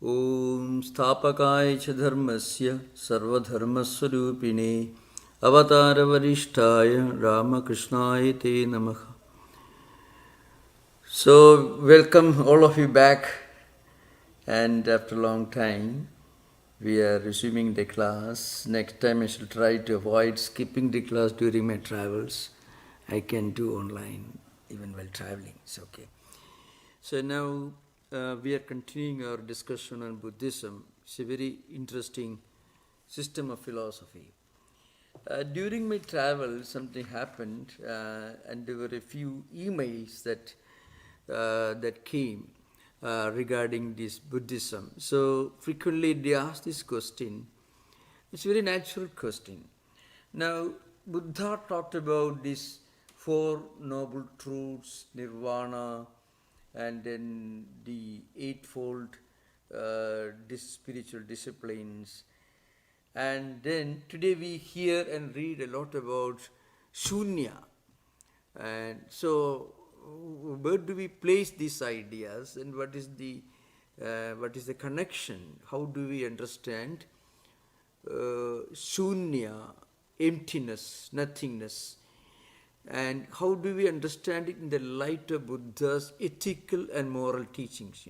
Om Sthapakai cha dharmasya sarvadharmaswarupine avatara varishtaya Ramakrishnaya te namaha. So, welcome all of you back, and after a long time we are resuming the class. Next time I shall try to avoid skipping the class during my travels. I can do online even while traveling, it's okay. So now we are continuing our discussion on Buddhism. It's a very interesting system of philosophy. During my travel, something happened, and there were a few emails that came regarding this Buddhism. So frequently they ask this question. It's a very natural question. Now, Buddha talked about these four noble truths, Nirvana, and then the Eightfold spiritual disciplines. And then today we hear and read a lot about Shunya. And so, where do we place these ideas, and what is the connection? How do we understand Shunya, emptiness, nothingness? And how do we understand it in the light of Buddha's ethical and moral teachings?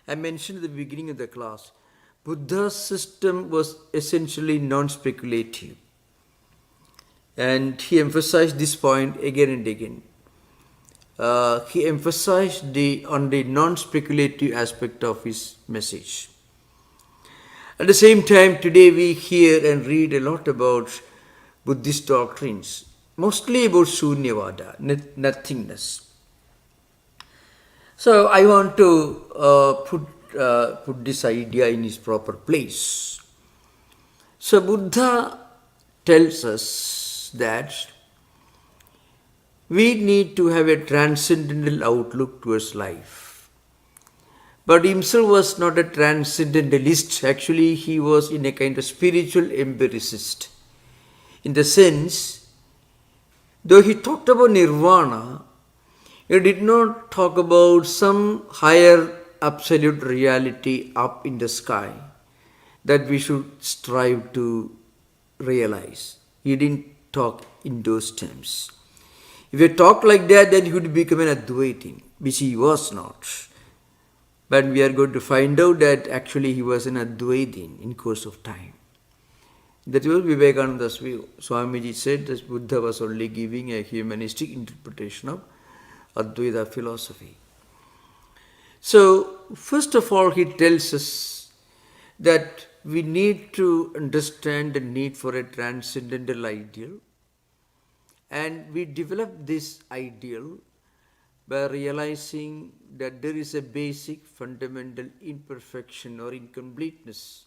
I mentioned at the beginning of the class, Buddha's system was essentially non-speculative. And he emphasized this point again and again. He emphasized on the non-speculative aspect of his message. At the same time, today we hear and read a lot about Buddhist doctrines, mostly about Shunyavada, nothingness. So I want to put this idea in its proper place. So Buddha tells us that we need to have a transcendental outlook towards life. But himself was not a transcendentalist. Actually, he was in a kind of spiritual empiricist. In the sense, though he talked about Nirvana, he did not talk about some higher absolute reality up in the sky that we should strive to realize. He didn't talk in those terms. If he talked like that, then he would become an Advaitin, which he was not. But we are going to find out that actually he was an Advaitin in course of time. That was Vivekananda's view. Swamiji said that Buddha was only giving a humanistic interpretation of Advaita philosophy. So, first of all, he tells us that we need to understand the need for a transcendental ideal, and we develop this ideal by realizing that there is a basic fundamental imperfection or incompleteness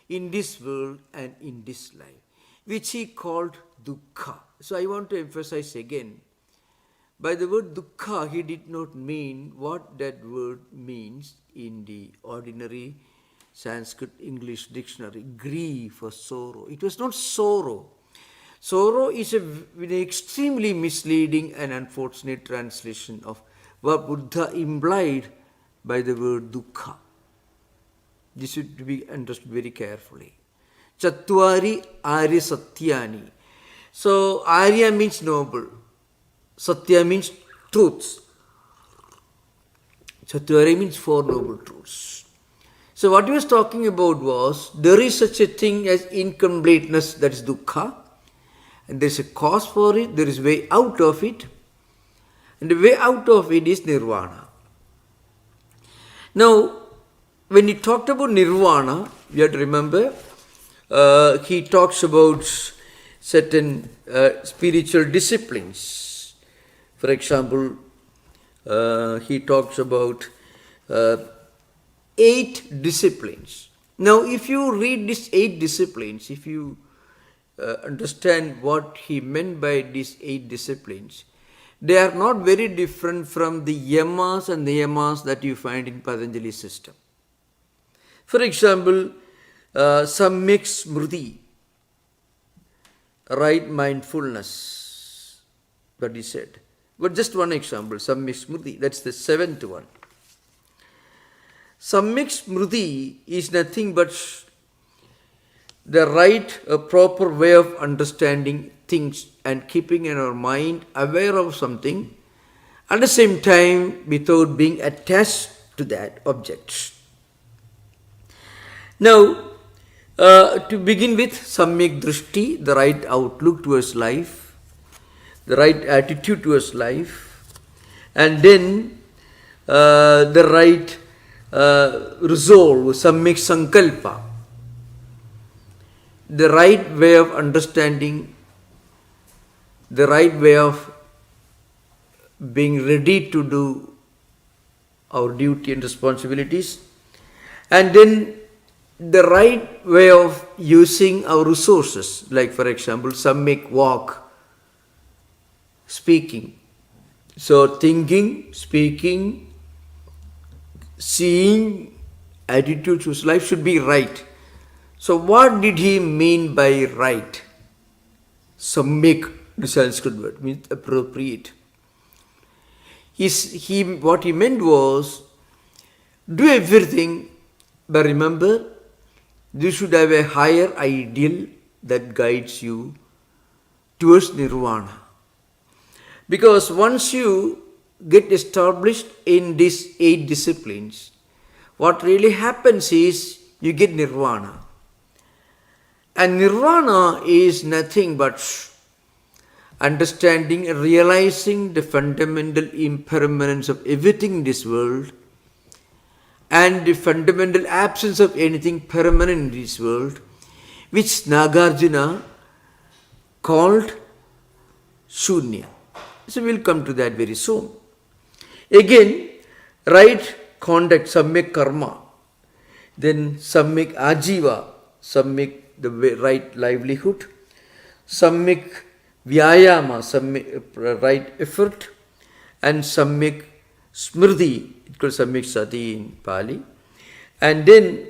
in this world and in this life, which he called Dukka. So I want to emphasize again, by the word Dukka, he did not mean what that word means in the ordinary Sanskrit English dictionary, grief or sorrow. It was not sorrow. Sorrow is an extremely misleading and unfortunate translation of what Buddha implied by the word Dukka. This should be understood very carefully. Chattvari Arya Satyani. So Arya means noble. Satya means truths. Chattvari means four noble truths. So what he was talking about was, there is such a thing as incompleteness, that is dukkha, and there is a cause for it, there is a way out of it, and the way out of it is nirvana. Now, when he talked about nirvana, you have to remember, he talks about certain spiritual disciplines. For example, he talks about 8 disciplines. Now, if you read these 8 disciplines, if you understand what he meant by these 8 disciplines, they are not very different from the yamas and niyamas that you find in Patanjali's system. For example, Samyak Smriti, right mindfulness, that he said. But just one example, Samyak Smriti, that's the 7th one. Samyak Smriti is nothing but the right, a proper way of understanding things and keeping in our mind aware of something at the same time without being attached to that object. Now, to begin with, Samyak Drishti, the right outlook towards life, the right attitude towards life, and then the right resolve, Samyak Sankalpa, the right way of understanding, the right way of being ready to do our duty and responsibilities, and then the right way of using our resources, like for example, Samyak walk, speaking. So thinking, speaking, seeing, attitude towards life should be right. So what did he mean by right? Samyak, the Sanskrit word, means appropriate. What he meant was, do everything, but remember, you should have a higher ideal that guides you towards Nirvana. Because once you get established in these 8 disciplines, what really happens is you get Nirvana. And Nirvana is nothing but understanding and realizing the fundamental impermanence of everything in this world and the fundamental absence of anything permanent in this world, which Nagarjuna called Shunya. So we'll come to that very soon. Again, right conduct, Samyak Karma, then Samyak Ajiva, Samyak the right livelihood, Samyak Vyayama, Samyak right effort, and Samyak Smriti, it called Samyak Sati in Pali, and then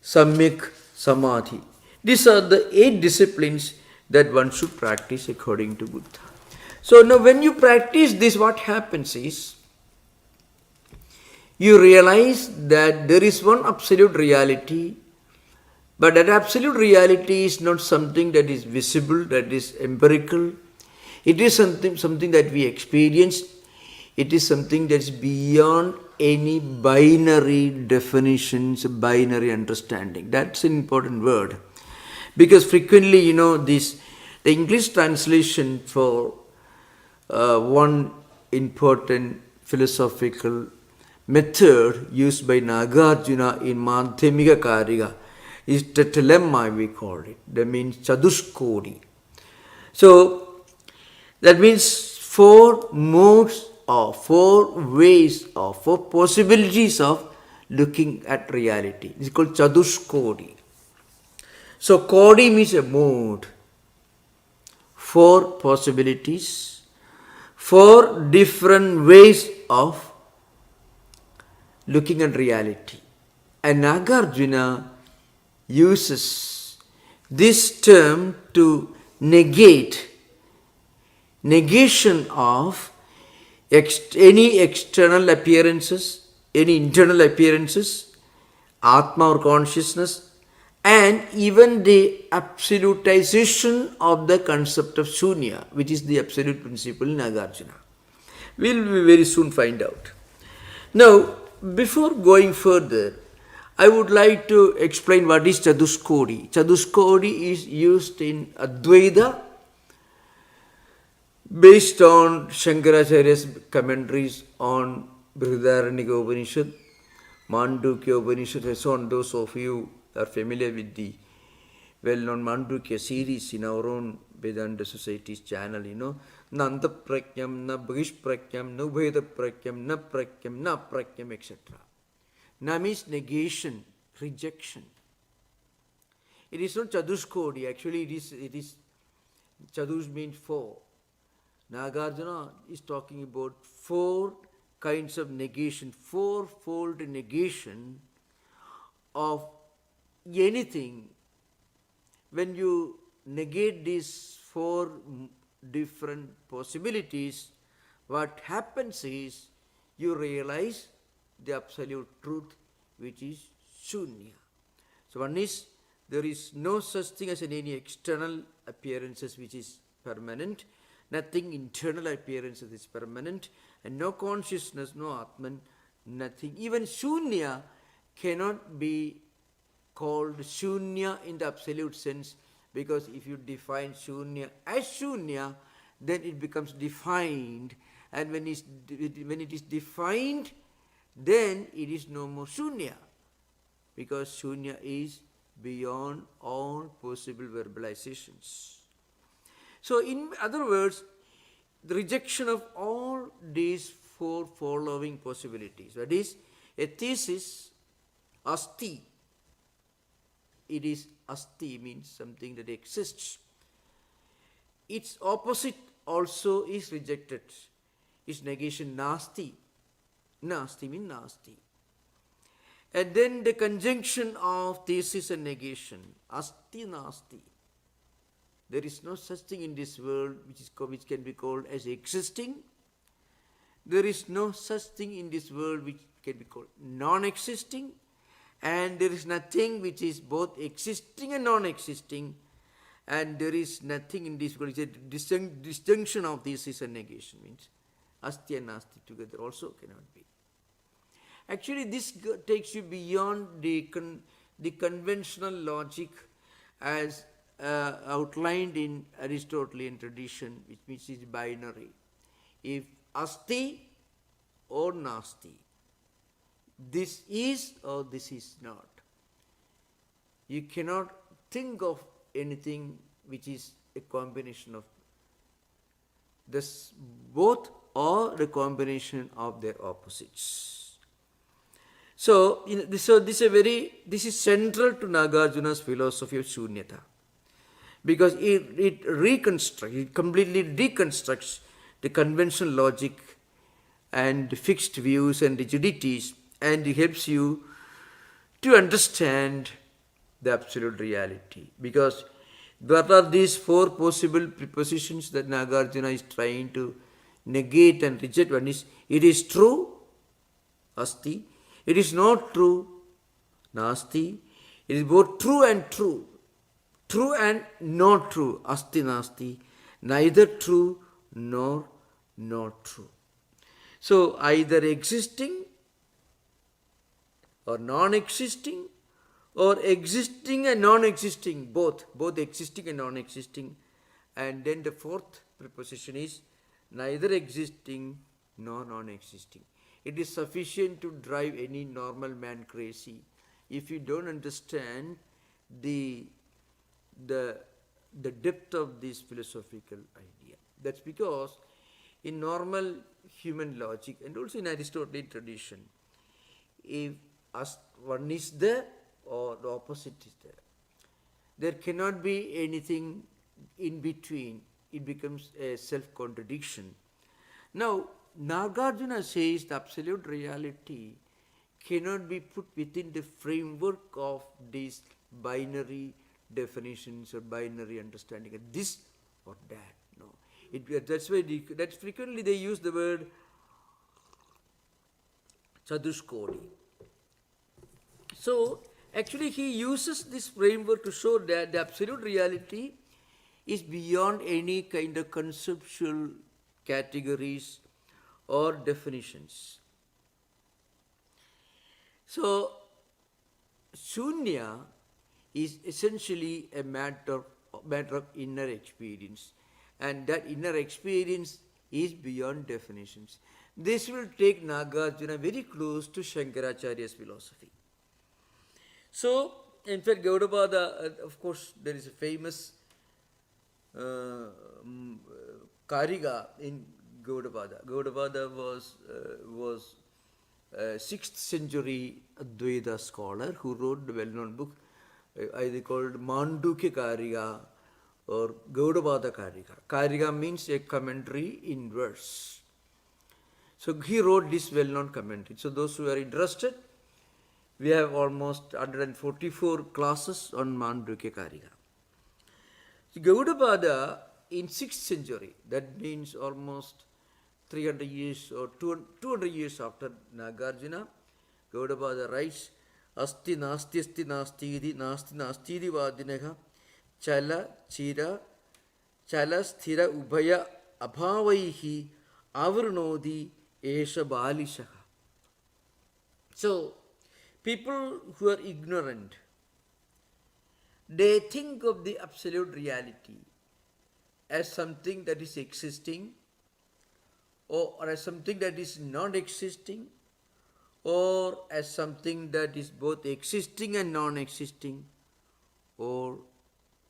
Samyak Samadhi. These are the 8 disciplines that one should practice according to Buddha. So now when you practice this, what happens is, you realize that there is one absolute reality, but that absolute reality is not something that is visible, that is empirical. It is something that we experience. It is something that is beyond any binary definitions, binary understanding. That's an important word. Because frequently, the English translation for one important philosophical method used by Nagarjuna in Madhyamika Karika is Tetelemma, we call it. That means Catuskoti. So, that means 4 modes or 4 ways or 4 possibilities of looking at reality. It's called Catuskoti. So, Kodi means a mode. 4 possibilities, 4 different ways of looking at reality. And Nagarjuna uses this term to negate negation of any external appearances, any internal appearances, Atma or consciousness, and even the absolutization of the concept of Shunya, which is the absolute principle in Nagarjuna. We'll very soon find out. Now, before going further, I would like to explain what is Catuskoti. Catuskoti is used in Advaita based on Shankaracharya's commentaries on Brihadaranyaka Upanishad, Mandukya Upanishad, so on. Those of you are familiar with the well-known Mandukya series in our own Vedanta Society's channel, Na Antaprakyam, na Bhishprakyam, na Ubheda-prakyam, na Prakyam, na Prakyam, etc. Na means negation, rejection. It is not Catuskoti, actually it is Chadus means 4. Nagarjuna is talking about 4 kinds of negation, fourfold negation of anything. When you negate these 4 different possibilities, what happens is you realize the absolute truth which is Shunya. So one is, there is no such thing as any external appearances which is permanent, nothing internal appearances is permanent, and no consciousness, no Atman, nothing. Even Shunya cannot be called Shunya in the absolute sense, because if you define Shunya as Shunya, then it becomes defined, and when it is defined, then it is no more Shunya, because Shunya is beyond all possible verbalizations. So in other words, the rejection of all these four following possibilities, that is, a thesis, asti, it is asti means something that exists. Its opposite also is rejected. Its negation, nasti. Nasti means nasti. And then the conjunction of thesis and negation, asti nasti. There is no such thing in this world which can be called as existing. There is no such thing in this world which can be called non-existing. And there is nothing which is both existing and non-existing. And there is nothing in this world, it's a disjunction of thesis and negation, means asti and nasti together also cannot be. Actually, this takes you beyond the conventional logic as outlined in Aristotelian tradition, which is binary. If asti or nasti, this is or this is not. You cannot think of anything which is a combination of this, both or the combination of their opposites. So this is central to Nagarjuna's philosophy of Shunyata, because it completely deconstructs the conventional logic and fixed views and rigidities, and it helps you to understand the absolute reality. Because what are these four possible prepositions that Nagarjuna is trying to negate and reject? One is, it is true, asti. It is not true, nasti. It is both true and true. True and not true, asti nasti. Neither true nor not true. So either existing or non-existing, or existing and non-existing, both existing and non-existing. And then the fourth preposition is neither existing nor non-existing. It is sufficient to drive any normal man crazy if you don't understand the depth of this philosophical idea. That's because in normal human logic and also in Aristotelian tradition, if one is there or the opposite is there cannot be anything in between. It becomes a self-contradiction. Now, Nagarjuna says the absolute reality cannot be put within the framework of these binary definitions or binary understanding of this or that. No, that's why that's frequently they use the word Catuskoti. So actually he uses this framework to show that the absolute reality is beyond any kind of conceptual categories or definitions. So Shunya is essentially a matter of inner experience, and that inner experience is beyond definitions. This will take Nagarjuna very close to Shankaracharya's philosophy. So, in fact, Gaudapada, of course, there is a famous Kariga in Gaudapada. Gaudapada was 6th century Advaita scholar who wrote the well-known book either called Mandukya Kariga or Gaudapada Kariga. Kariga means a commentary in verse. So he wrote this well-known commentary. So those who are interested, we have almost 144 classes on Mandukya Kariga. So Gaudapada in 6th century, that means almost 300 years or 200 years after Nagarjuna, Gaudapada writes asti nasti iti vadinaha chala chira chala sthira ubhaya abhavaihi avrunodi esha balishaha. So, people who are ignorant, they think of the absolute reality as something that is existing, or as something that is non-existing, or as something that is both existing and non-existing, or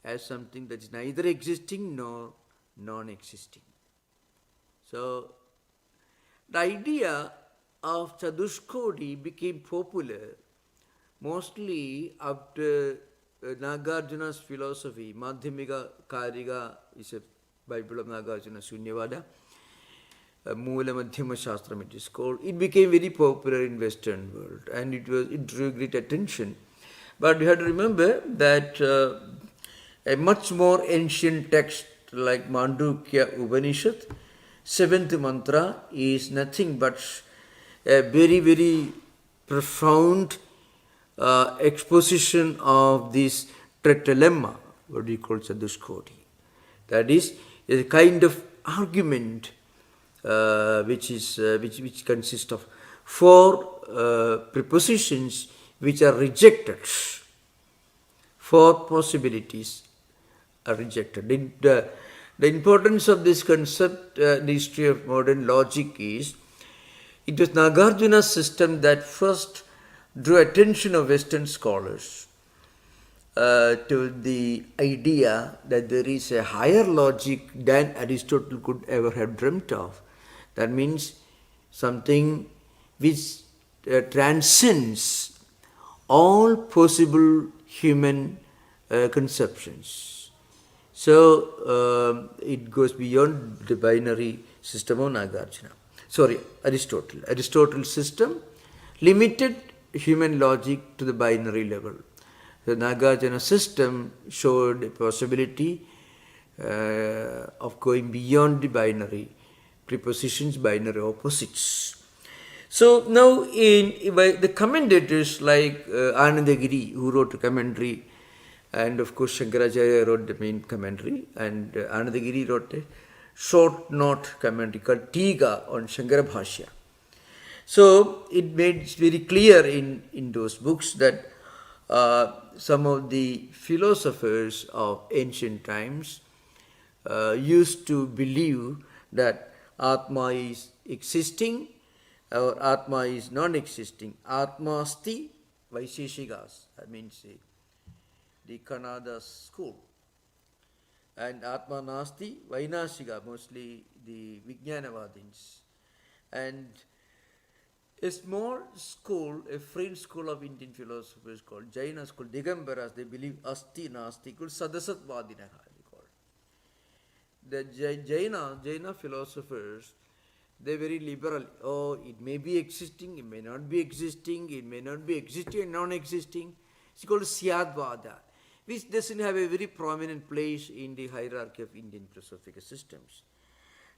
as something that is neither existing nor non-existing. So, the idea of Catuskoti became popular mostly after Nagarjuna's philosophy. Madhyamika Karika is a Bible of Nagarjuna, Shunyavada. Moola Madhyama Shastram it is called. It became very popular in Western world and it drew great attention. But you have to remember that a much more ancient text like Mandukya Upanishad, seventh mantra is nothing but a very, very profound exposition of this trilemma, what we call Catuskoti. That is a kind of argument which consists of four prepositions which are rejected. Four possibilities are rejected. The importance of this concept in the history of modern logic is, it was Nagarjuna's system that first drew attention of Western scholars to the idea that there is a higher logic than Aristotle could ever have dreamt of. That means something which transcends all possible human conceptions. So it goes beyond the binary system of Nagarjuna. Aristotle. Aristotle's system limited human logic to the binary level. The Nagarjuna system showed a possibility of going beyond the binary prepositions, binary opposites. So now by the commentators like Anandagiri, who wrote a commentary, and of course Shankaracharya wrote the main commentary, and Anandagiri wrote a short note commentary called Tiga on Shankara Bhashya. So it made very clear in those books that some of the philosophers of ancient times used to believe that Atma is existing or Atma is non-existing. Atma asti Vaisheshikas, that means the Kannada school. And Atma nasti Vainashika, mostly the Vijnanavadins. And a small school, a fringe school of Indian philosophers called Jaina school, Digambaras, they believe asti nasti, called Sadasat-vadinaha. The Jaina philosophers, they're very liberal. Oh, it may be existing, it may not be existing, it may not be existing and non-existing. It's called Syadvada, which doesn't have a very prominent place in the hierarchy of Indian philosophical systems.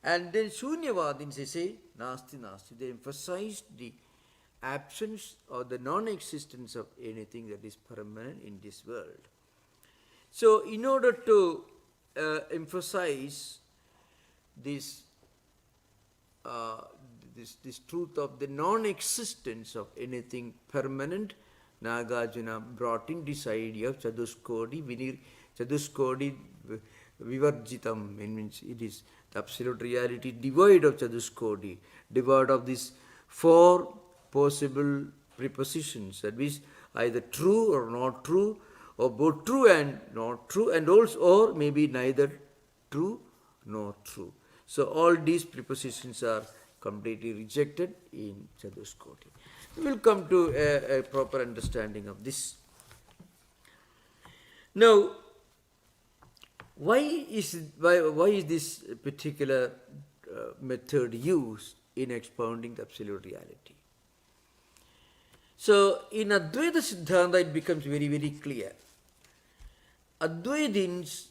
And then Shunyavadins, they say, nasti nasti. They emphasized the absence or the non-existence of anything that is permanent in this world. So, in order to emphasize this truth of the non-existence of anything permanent, Nagarjuna brought in this idea of Catuskoti Vivarjitam, means it is the absolute reality devoid of Catuskoti, devoid of these four possible prepositions, that means either true or not true, or both true and not true, and also, or maybe neither true nor true. So all these prepositions are completely rejected in Catuskoti. We will come to a proper understanding of this. Now, why is this particular method used in expounding the absolute reality? So, in Advaita Siddhanta, it becomes very, very clear. Advaitins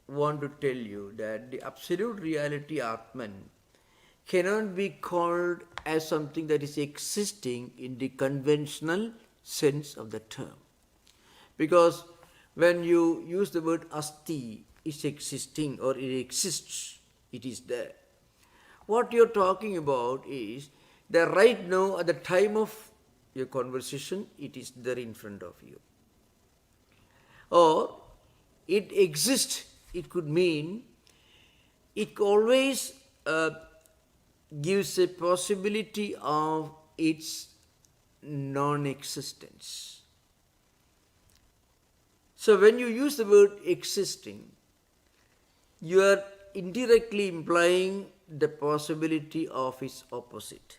want to tell you that the absolute reality, Atman, cannot be called as something that is existing in the conventional sense of the term. Because when you use the word asti, it's existing or it exists, it is there. What you're talking about is that right now, at the time of your conversation, it is there in front of you. Or it exists, it could mean it always gives a possibility of its non-existence. So when you use the word existing, you are indirectly implying the possibility of its opposite.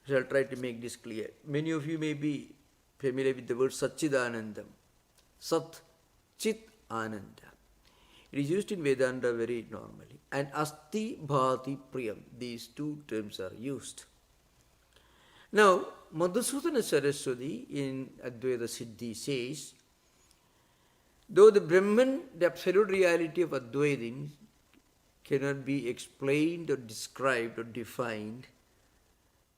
So I'll try to make this clear. Many of you may be familiar with the word Sat-Chit-Anandam. Sat-Chit-Ananda. It is used in Vedanta very normally. And Asti Bhati Priyam. These two terms are used. Now, Madhusudana Saraswati in Advaita Siddhi says, though the Brahman, the absolute reality of Advaitin, cannot be explained or described or defined,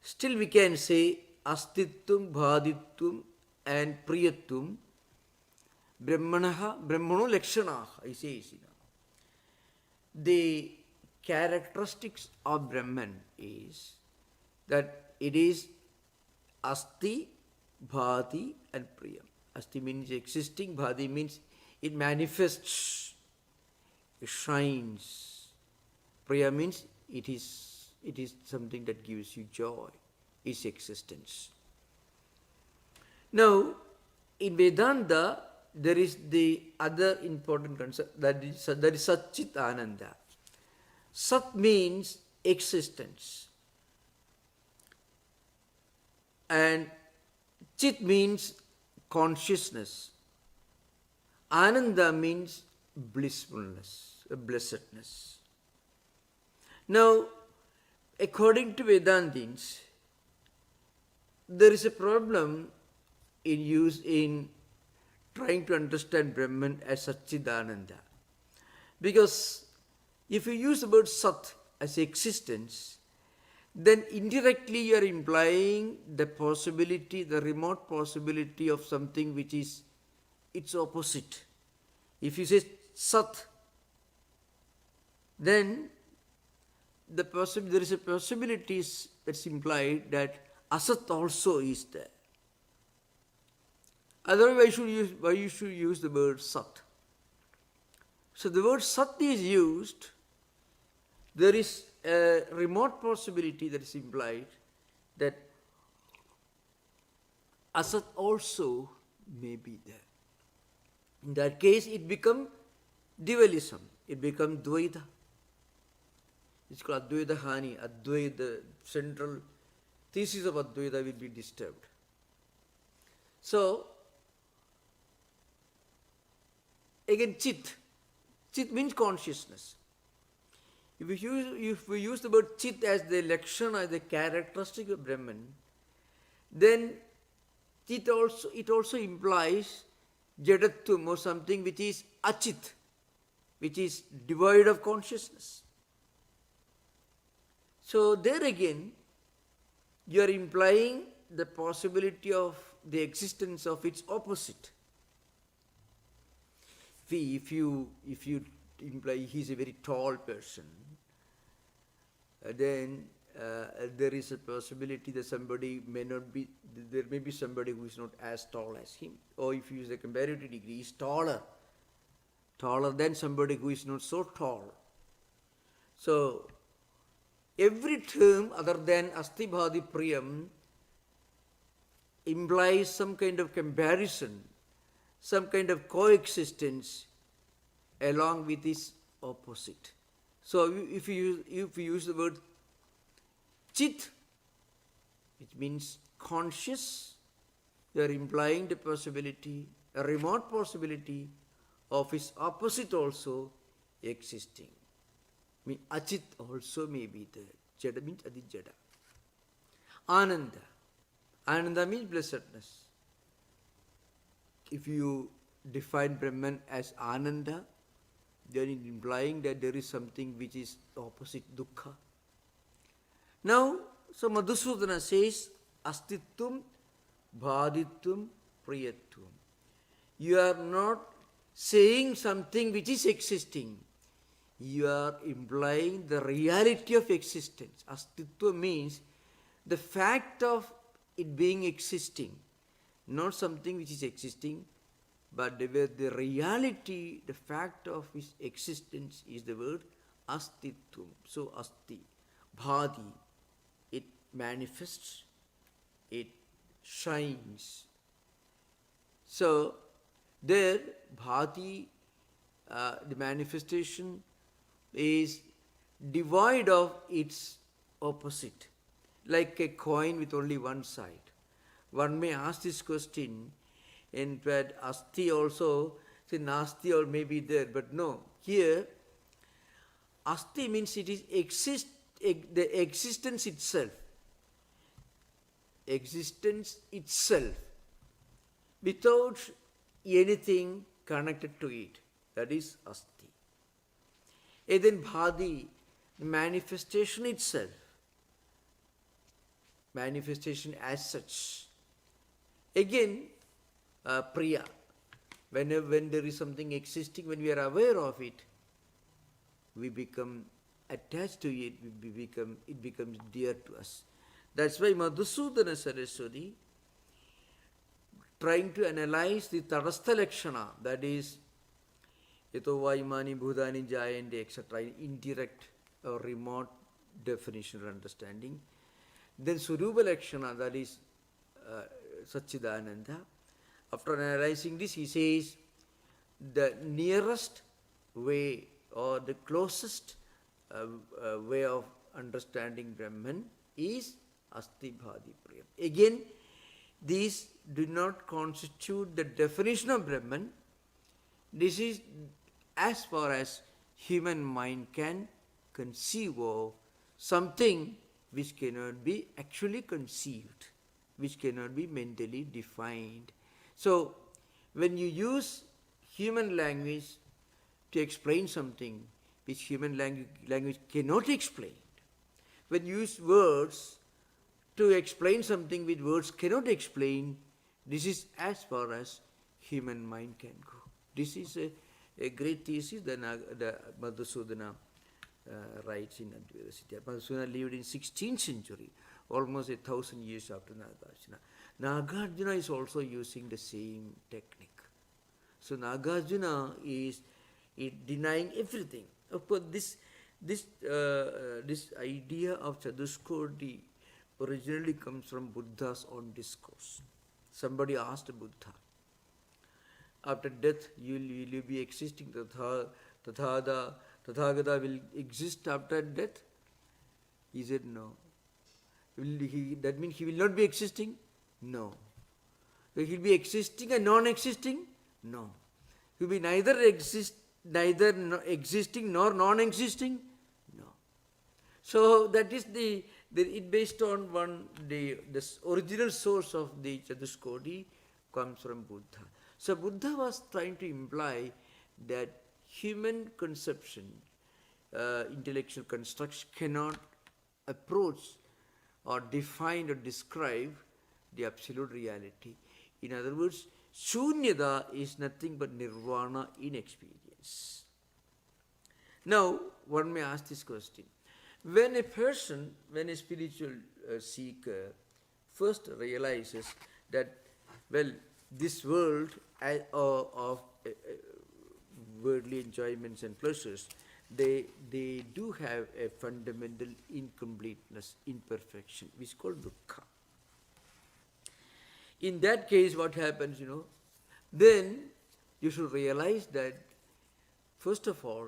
still we can say Astitvam, Bhaditvam and Priyatvam Brahmano Lakshanaha, he says. The characteristics of Brahman is that it is Asti, Bhati and Priyam. Asti means existing, Bhati means it manifests, it shines. Priya means it is something that gives you joy, its existence. Now, in Vedanta, there is the other important concept, that is Sat-Chit-Ananda. Sat means existence. And Chit means consciousness. Ananda means blissfulness, blessedness. Now, according to Vedantins, there is a problem in trying to understand Brahman as Satchidananda. Because if you use the word Sat as existence, then indirectly you are implying the possibility, the remote possibility of something which is its opposite. If you say Sat, then there is a possibility that's implied that Asat also is there. Otherwise, why you should use the word Sat? So the word Sat is used. There is a remote possibility that is implied that Asat also may be there. In that case, it becomes dualism. It becomes Dvaita. It's called Advaita Hani. Advaita, the central thesis of Advaita will be disturbed. So, again, Chit. Chit means consciousness. If we use the word Chit as the Lakshana, as the characteristic of Brahman, then it also implies Jadatvam, or something which is Achit, which is devoid of consciousness. So there again, you are implying the possibility of the existence of its opposite. If you imply he is a very tall person, then there is a possibility that somebody may not be, there may be somebody who is not as tall as him. Or if you use a comparative degree, he is taller than somebody who is not so tall. So, every term other than Asti Bhadi Priyam implies some kind of comparison, some kind of coexistence along with its opposite. So if you use the word Chit, which means conscious, you are implying the possibility, a remote possibility of its opposite also existing. I mean, Achit also may be there. Jada means Adijada. Ananda. Ananda means blessedness. If you define Brahman as Ananda, then it implying that there is something which is opposite Dukka. Now, so Madhusudana says, Astitvam, Bhaditvam Priyatvam. You are not saying something which is existing. You are implying the reality of existence. Astitva means the fact of it being existing, not something which is existing, but the reality, the fact of its existence is the word astitvam. So asti, bhadi, it manifests, it shines. So there, bhati, the manifestation is devoid of its opposite, like a coin with only one side. One may ask this question, in fact, asti also, say nasti or may be there, but no. Here, asti means it is the existence itself. Existence itself, without anything connected to it. That is asti. And then bhadi, the manifestation itself. Manifestation as such. Again, priya. When there is something existing, when we are aware of it, we become attached to it, it becomes dear to us. That's why Madhusudana Saraswati, trying to analyze the Tadastha Lakshana, that is, Yato Vaimani Bhudani Jayante, etc., indirect or remote definition or understanding. Then Surupa Lakshana, that is Sat-Chit-Ananda. After analyzing this, he says the nearest way or the closest way of understanding Brahman is Asti Bhadi Priyam. Again, these do not constitute the definition of Brahman. This is as far as human mind can conceive of something which cannot be actually conceived, which cannot be mentally defined. So, when you use human language to explain something which human language cannot explain, when you use words to explain something which words cannot explain, this is as far as human mind can go. This is a great thesis that Madhusudana writes in Advaita. Madhusudana lived in 16th century, almost 1,000 years after Nagarjuna. Nagarjuna is also using the same technique. So Nagarjuna is denying everything. Of course, this idea of Catuskoti originally comes from Buddha's own discourse. Somebody asked Buddha, after death, will you be existing? Tathagata will exist after death? He said no. That means he will not be existing? No. So he will be existing and non-existing? No. He will be neither existing nor non-existing? No. So that is it based on this original source of the Catuskoti comes from Buddha. So Buddha was trying to imply that human conception, intellectual construction cannot approach or define or describe the absolute reality. In other words, Shunyada is nothing but Nirvana in experience. Now, one may ask this question. When a spiritual seeker first realizes that, well, this world of worldly enjoyments and pleasures, they do have a fundamental incompleteness, imperfection, which is called Dukka. In that case, what happens, then you should realize that, first of all,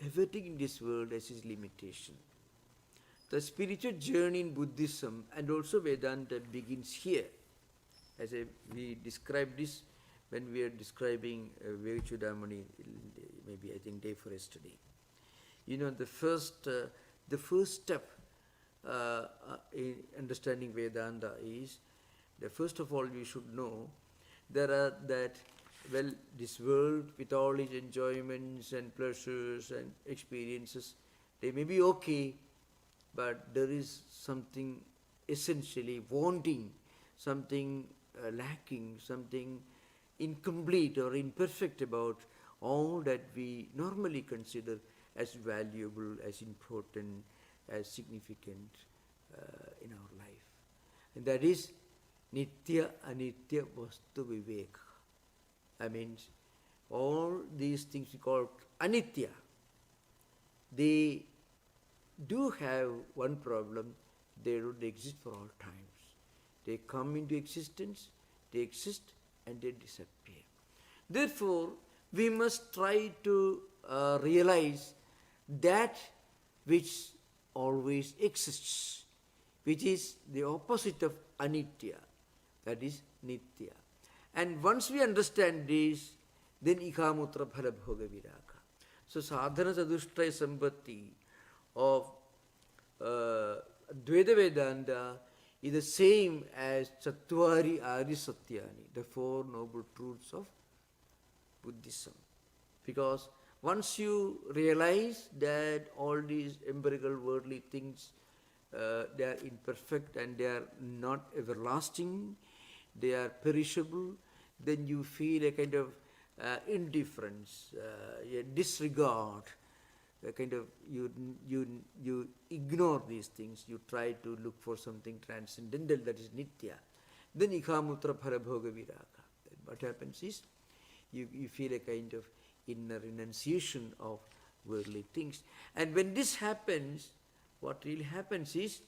everything in this world has its limitation. The spiritual journey in Buddhism and also Vedanta begins here. As we described this when we are describing Vivekchudamani, maybe I think day for yesterday. The first step in understanding Vedanta is that first of all you should know this world with all its enjoyments and pleasures and experiences, they may be okay, but there is something essentially wanting, something lacking, something incomplete or imperfect about all that we normally consider as valuable, as important, as significant in our life. And that is Nitya Anitya Vastu Viveka. I mean, all these things we call Anitya, they do have one problem: they don't exist for all times. They come into existence, they exist, and they disappear. Therefore, we must try to realize that which always exists, which is the opposite of Anitya, that is Nitya. And once we understand this, then Ikamutra Phala Bhoga Viraka. So sadhana sadushtaya sambatti of Advaita Vedanta is the same as Chattvari Adi Satyani, the Four Noble Truths of Buddhism. Because once you realize that all these empirical worldly things, they are imperfect and they are not everlasting, they are perishable, then you feel a kind of indifference, a disregard, a kind of you ignore these things. You try to look for something transcendental, that is Nitya. Then Ikamutra Parabhoga Viraka. Then what happens is you feel a kind of inner renunciation of worldly things. And when this happens, what really happens is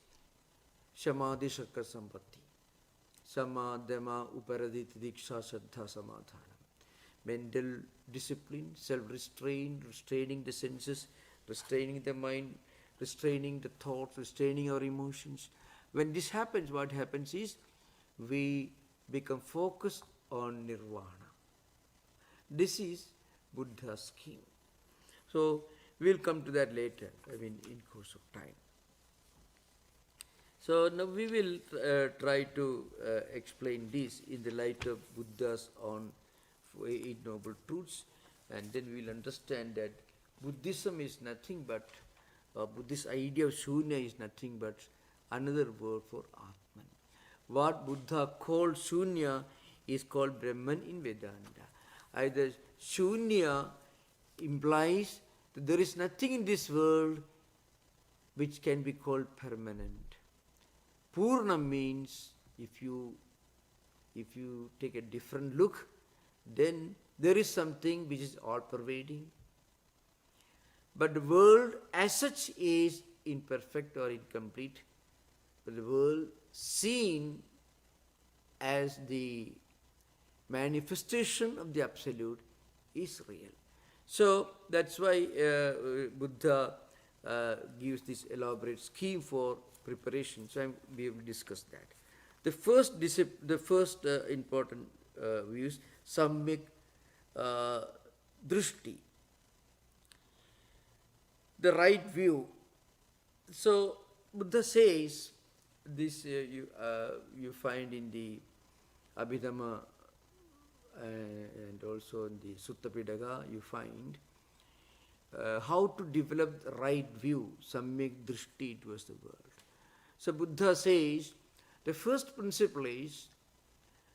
Shamadhi Shakka Sampatti. Samadhyama Uparadhiti Diksha Saddha Samadhanam. Mental discipline, self-restraint, restraining the senses, restraining the mind, restraining the thoughts, restraining our emotions. When this happens, what happens is we become focused on Nirvana. This is Buddha's scheme. So we'll come to that later, in course of time. So now we will try to explain this in the light of Buddha's own Eight Noble Truths, and then we will understand that Buddhism is nothing but, Buddhist idea of Shunya is nothing but another word for Atman. What Buddha called Shunya is called Brahman in Vedanta. Either Shunya implies that there is nothing in this world which can be called permanent. Purna means if you take a different look, then there is something which is all-pervading. But the world as such is imperfect or incomplete. But the world seen as the manifestation of the Absolute is real. So that's why Buddha gives this elaborate scheme for preparation. So we will discuss that. The first important view is Samyak Drishti, the right view. So Buddha says this, you find in the Abhidhamma and also in the Sutta Pitaka, you find how to develop the right view, Samyak Drishti towards the world. So Buddha says the first principle is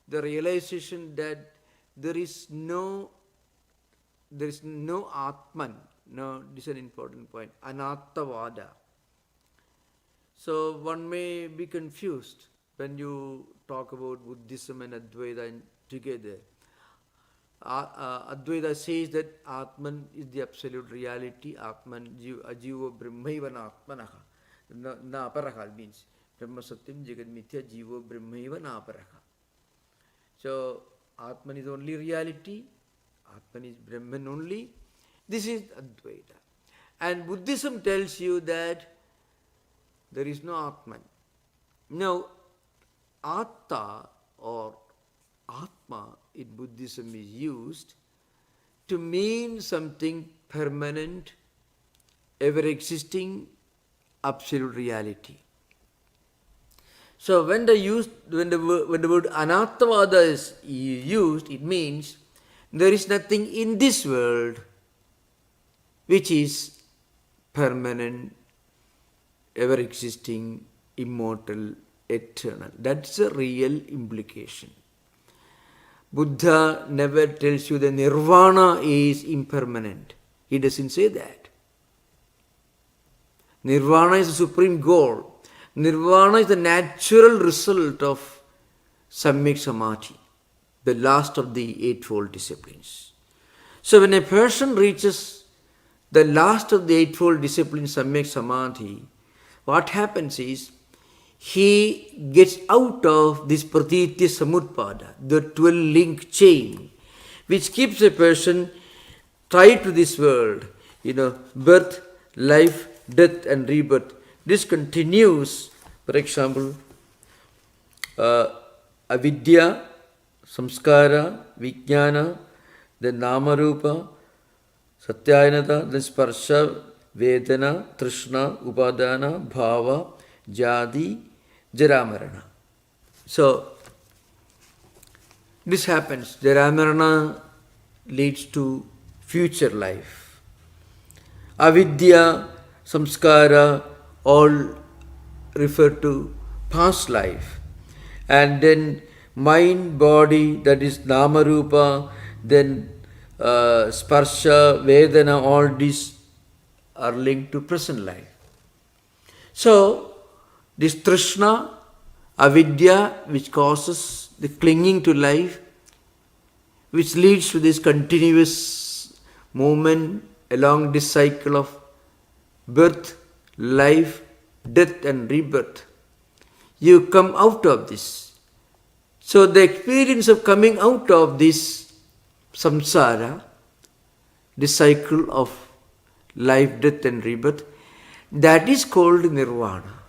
the realization that there is no Atman. No, this is an important point. Anattavada. So one may be confused when you talk about Buddhism and Advaita together. Advaita says that Atman is the absolute reality. Atman, ajiva brahmaiva atmanaha. Na aparaka means Brahma Satyam Jagat Mithya Jivo Brahmaiva na aparaka. So Atman is only reality. Atman is Brahman only. This is Advaita. And Buddhism tells you that there is no Atman. Now, Atta or Atma in Buddhism is used to mean something permanent, ever-existing, absolute reality. So when the word Anattavada is used, it means there is nothing in this world which is permanent, ever-existing, immortal, eternal. That's a real implication. Buddha never tells you that Nirvana is impermanent. He doesn't say that. Nirvana is the supreme goal. Nirvana is the natural result of Samyak Samadhi, the last of the Eightfold disciplines. So when a person reaches the last of the Eightfold disciplines, Samyak Samadhi, what happens is he gets out of this Pratitya Samutpada, the 12-link chain, which keeps a person tied to this world. Birth, life, death and rebirth. This continues, for example, avidya, samskara, vijnana, then namarupa, satyayanata, then sparsha, vedana, trishna, upadana, bhava, jadi, jaramarana. So, this happens. Jaramarana leads to future life. Avidya, samskara, all refer to past life. And then mind, body, that is namarupa, then sparsha, vedana, all these are linked to present life. So, this trishna, avidya, which causes the clinging to life, which leads to this continuous movement along this cycle of birth, life, death and rebirth. You come out of this. So the experience of coming out of this samsara, this cycle of life, death and rebirth, that is called nirvana.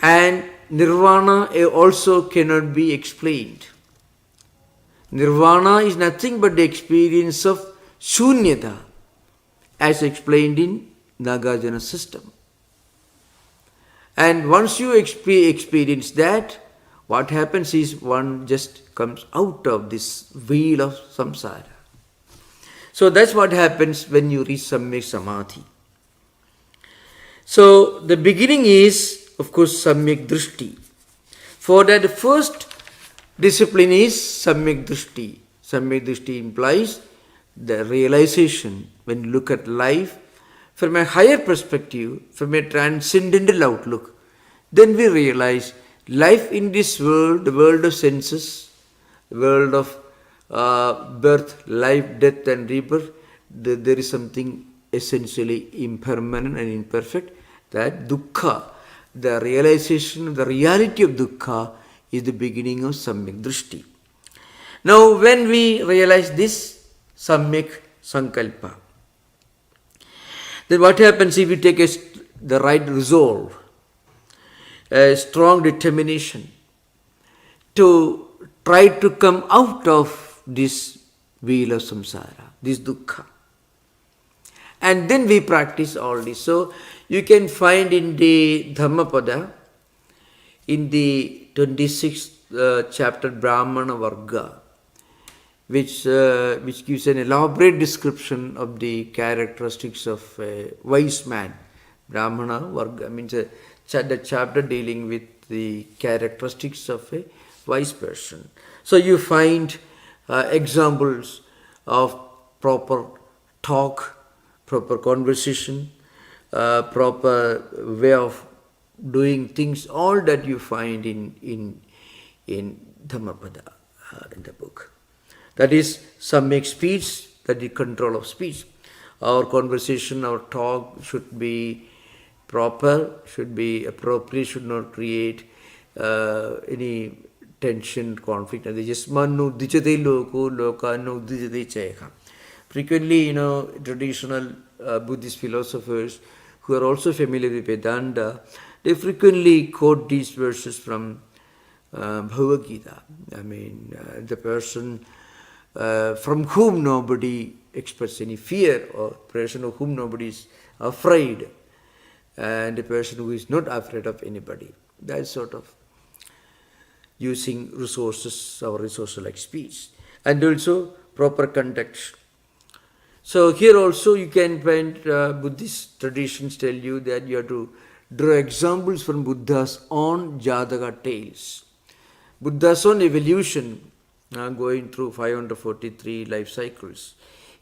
And nirvana also cannot be explained. Nirvana is nothing but the experience of shunyata, as explained in Nagarjuna system. And once you experience that, what happens is one just comes out of this wheel of samsara. So that's what happens when you reach Samyak Samadhi. So the beginning is, of course, Samyak Drishti. For that, the first discipline is Samyak Drishti. Samyak Drishti implies the realization when you look at life from a higher perspective, from a transcendental outlook. Then we realize life in this world, the world of senses, the world of birth, life, death and rebirth, there is something essentially impermanent and imperfect, that Dukka, the realization of the reality of Dukka, is the beginning of Samyak Drishti. Now when we realize this Samyak Sankalpa, then what happens if we take the right resolve, a strong determination to try to come out of this wheel of samsara, this dukkha. And then we practice all this. So you can find in the Dhammapada, in the 26th chapter, Brahmana Varga, which gives an elaborate description of the characteristics of a wise man. Brahmana Varga means the chapter dealing with the characteristics of a wise person. So you find examples of proper talk, proper conversation, proper way of doing things, all that you find in Dhammapada, in the book. That is Samyak speech, that is control of speech. Our conversation, our talk should be proper, should be appropriate, should not create any tension, conflict. Frequently, traditional Buddhist philosophers who are also familiar with Vedanta, they frequently quote these verses from Bhagavad Gita. I mean, the person from whom nobody expresses any fear, or person of whom nobody is afraid, and a person who is not afraid of anybody. That sort of using resources, our resources like speech, and also proper context. So here also you can find Buddhist traditions tell you that you have to draw examples from Buddha's own Jataka tales. Buddha's own evolution going through 543 life cycles.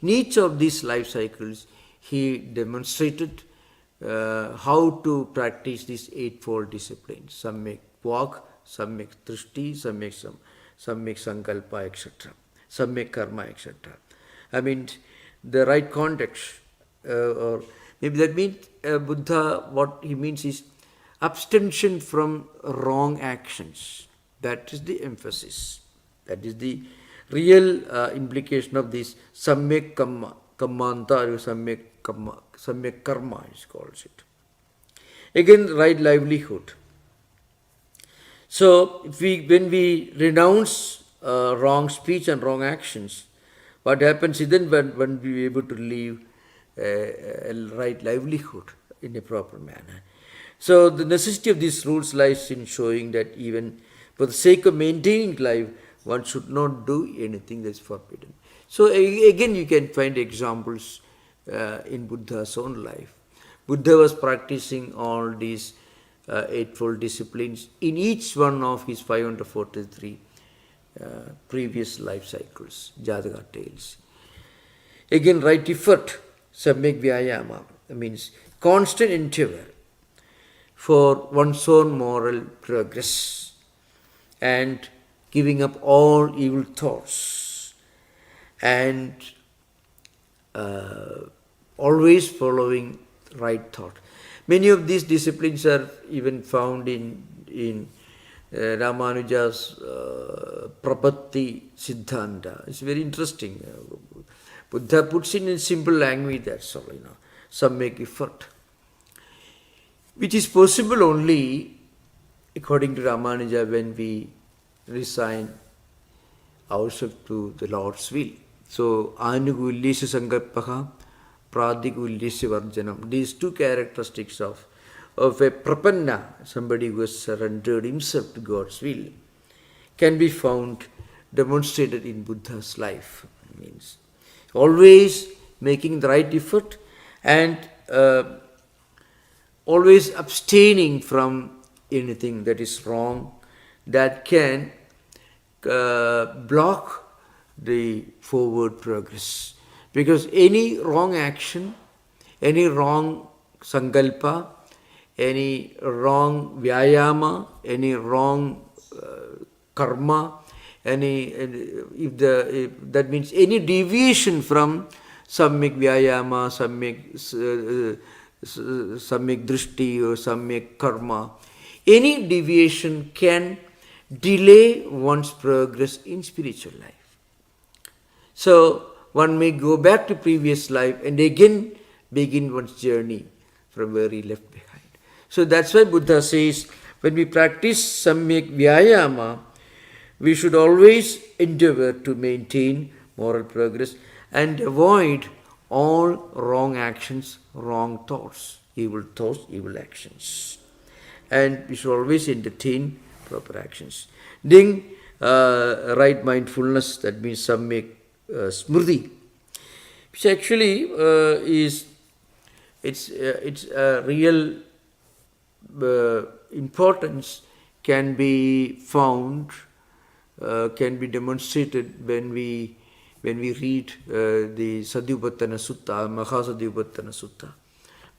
In each of these life cycles, he demonstrated how to practice these eightfold disciplines. Some make walk, some make drishti, some make sankalpa, etc. Some make karma, etc. I mean, the right context, or maybe that means Buddha, what he means is abstention from wrong actions. That is the emphasis. That is the real implication of this samyak kammanta or samyak karma is called it. Again, right livelihood. So, when we renounce wrong speech and wrong actions, what happens is then when we are able to live a right livelihood in a proper manner. So, the necessity of these rules lies in showing that even for the sake of maintaining life, one should not do anything that is forbidden. So, again, you can find examples in Buddha's own life. Buddha was practicing all these eightfold disciplines in each one of his 543 previous life cycles, Jataka tales. Again, right effort, samyak vyayama, means constant endeavor for one's own moral progress and giving up all evil thoughts and always following right thought. Many of these disciplines are even found in Ramanuja's Prapatti Siddhanta. It's very interesting. Buddha puts in simple language, that's all, some make effort, which is possible only, according to Ramanuja, when we resign ourselves to the Lord's will. So, Anugulyasya Sankalpaha, Pradikulyasya Varjanam. These two characteristics of a prapanna, somebody who has surrendered himself to God's will, can be found demonstrated in Buddha's life. It means always making the right effort and always abstaining from anything that is wrong, that can block the forward progress. Because any wrong action, any wrong sankalpa, any wrong vyayama, any wrong karma, if that means any deviation from samyak vyayama, samyak drishti or samyak karma, any deviation can delay one's progress in spiritual life. So, one may go back to previous life and again begin one's journey from where he left behind. So that's why Buddha says, when we practice samyak vyayama, we should always endeavor to maintain moral progress and avoid all wrong actions, wrong thoughts, evil actions. And we should always entertain proper actions. Then right mindfulness, that means samyak smriti, which actually is its real importance can be found, can be demonstrated when we read the Satyupattana Sutta, Mahasatyupattana Sutta,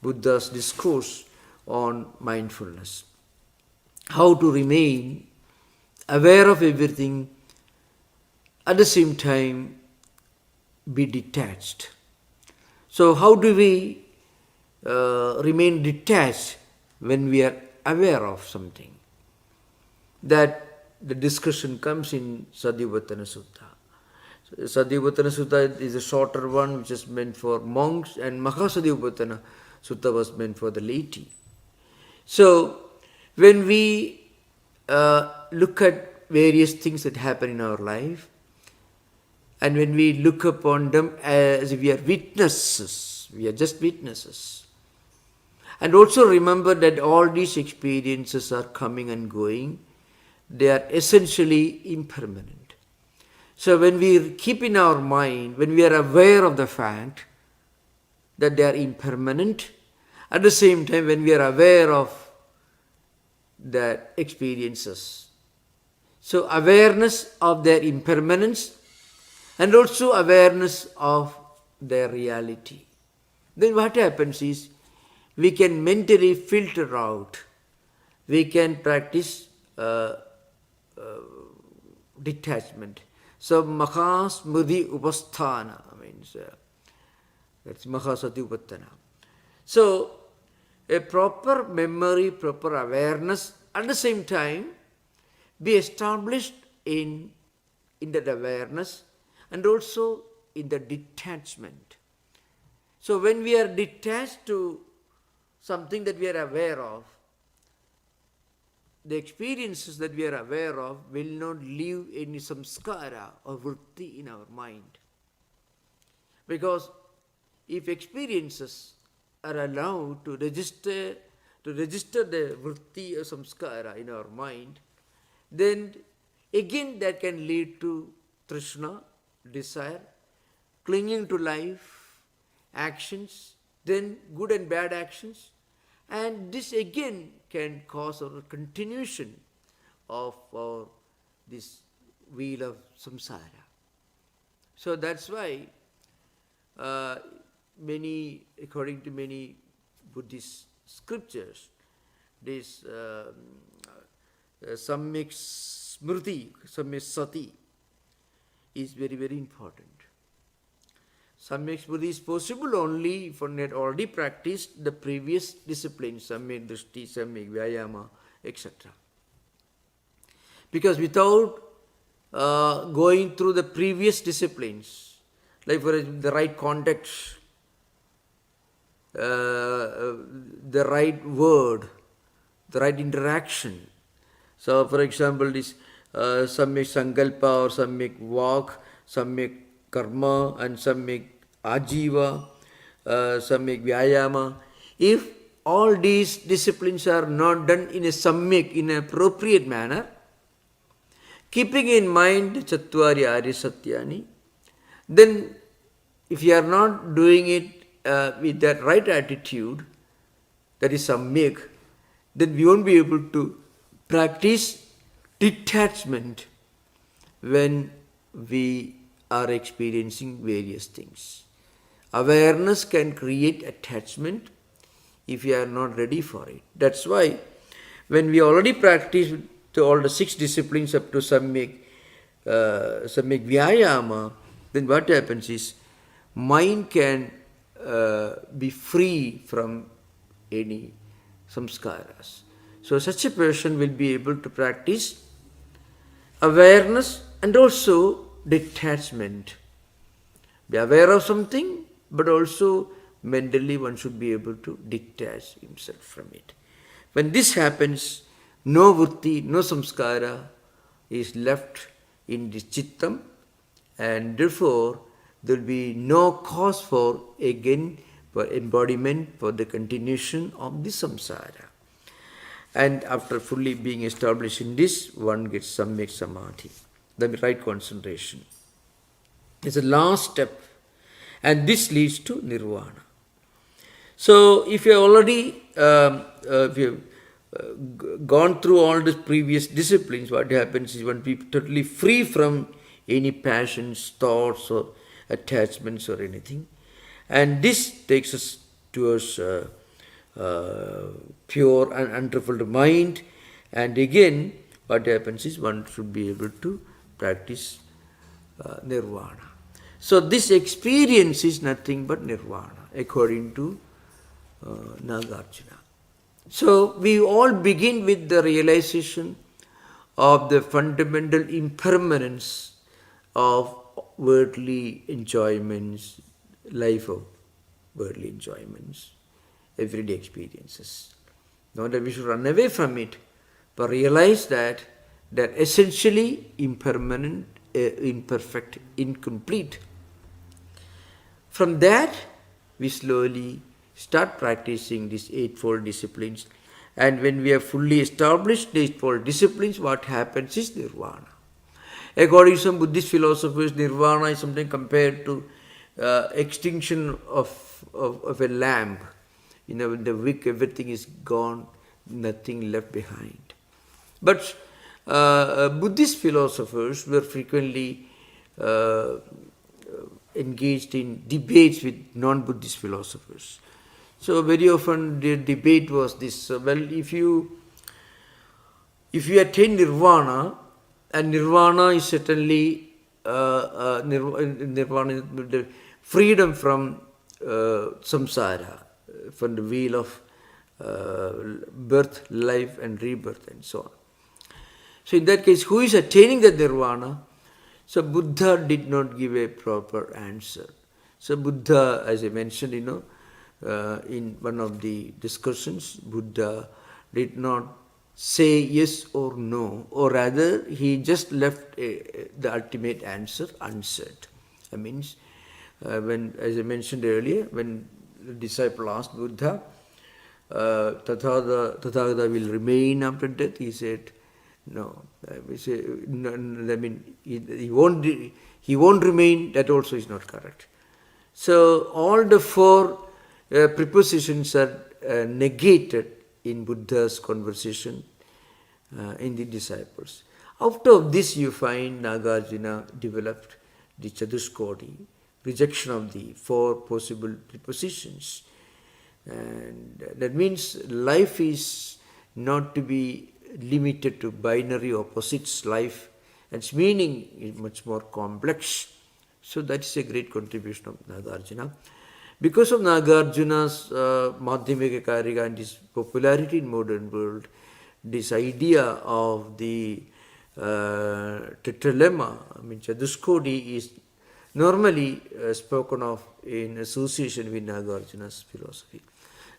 Buddha's discourse on mindfulness. How to remain aware of everything, at the same time be detached. So how do we remain detached when we are aware of something? That the discussion comes in Satyupattana Sutta. Satyupattana Sutta is a shorter one, which is meant for monks, and Mahasatyupattana Sutta was meant for the laity. So, when we look at various things that happen in our life, and when we look upon them as if we are witnesses, we are just witnesses. And also remember that all these experiences are coming and going. They are essentially impermanent. So when we keep in our mind, when we are aware of the fact that they are impermanent, at the same time when we are aware of the experiences, So awareness of their impermanence and also awareness of their reality. Then what happens is we can mentally filter out, we can practice detachment. So Mahasmriti Upasthana means that's Mahasati Upattana. So a proper memory, proper awareness, at the same time be established in that awareness and also in the detachment. So when we are detached to something that we are aware of, the experiences that we are aware of will not leave any samskara or vritti in our mind. Because if experiences are allowed to register the vritti or samskara in our mind, then again that can lead to trishna, desire, clinging to life, actions, then good and bad actions, and this again can cause a continuation of this wheel of samsara. So that's why according to many Buddhist scriptures, this Samyak Smriti, Samyak Sati is very, very important. Samyak Smriti is possible only if one had already practiced the previous disciplines, Samyak Drishti, Samyak Vyayama, etc. Because without going through the previous disciplines, like for the right context, the right word, the right interaction. So, for example, this Samyak Sankalpa or Samyak Vak, Samyak Karma and Samyak Ajiva, Samyak Vyayama. If all these disciplines are not done in a Samyak, in an appropriate manner, keeping in mind Chattvari Arya Satyani, then if you are not doing it with that right attitude, that is Samyak, then we won't be able to practice detachment when we are experiencing various things. Awareness can create attachment if you are not ready for it. That's why when we already practice all the 6 disciplines up to Samyak Vyayama, then what happens is mind can be free from any samskaras. So such a person will be able to practice awareness and also detachment. Be aware of something, but also mentally one should be able to detach himself from it. When this happens, no vritti, no samskara is left in the chittam, and therefore there will be no cause for embodiment, for the continuation of the samsara. And after fully being established in this, one gets Samyak Samadhi, the right concentration. It's the last step, and this leads to Nirvana. So, if you have already gone through all the previous disciplines, what happens is one be totally free from any passions, thoughts, or attachments, or anything, and this takes us towards pure and unruffled mind. And again, what happens is one should be able to practice Nirvana. So this experience is nothing but Nirvana, according to Nagarjuna. So we all begin with the realization of the fundamental impermanence of worldly enjoyments, life of worldly enjoyments, everyday experiences. Not that we should run away from it, but realize that they're essentially impermanent, imperfect, incomplete. From that, we slowly start practicing these Eightfold disciplines. And when we have fully established the Eightfold disciplines, what happens is Nirvana. According to some Buddhist philosophers, Nirvana is something compared to extinction of a lamp. When the wick, everything is gone, nothing left behind. But Buddhist philosophers were frequently uh, engaged in debates with non-Buddhist philosophers. So very often the debate was this: well, if you attain nirvana, and nirvana is certainly nirvana is the freedom from samsara, from the wheel of birth, life, and rebirth, and so on. So in that case, who is attaining the nirvana? So Buddha did not give a proper answer. So Buddha, as I mentioned, in one of the discussions, Buddha did not say yes or no, or rather he just left the ultimate answer unsaid. That means, when, as I mentioned earlier, when the disciple asked Buddha, Tathagata will remain after death, he said, no. We say, no, I mean, he won't remain, that also is not correct. So all the four prepositions are negated in Buddha's conversation in the disciples. Out of this you find Nagarjuna developed the Catuskoti, rejection of the four possible prepositions. And that means life is not to be limited to binary opposites. Life and its meaning is much more complex. So that is a great contribution of Nagarjuna. Because of Nagarjuna's Madhyamika Karika and his popularity in modern world, this idea of the tetralemma, I mean Catuskoti, is normally spoken of in association with Nagarjuna's philosophy.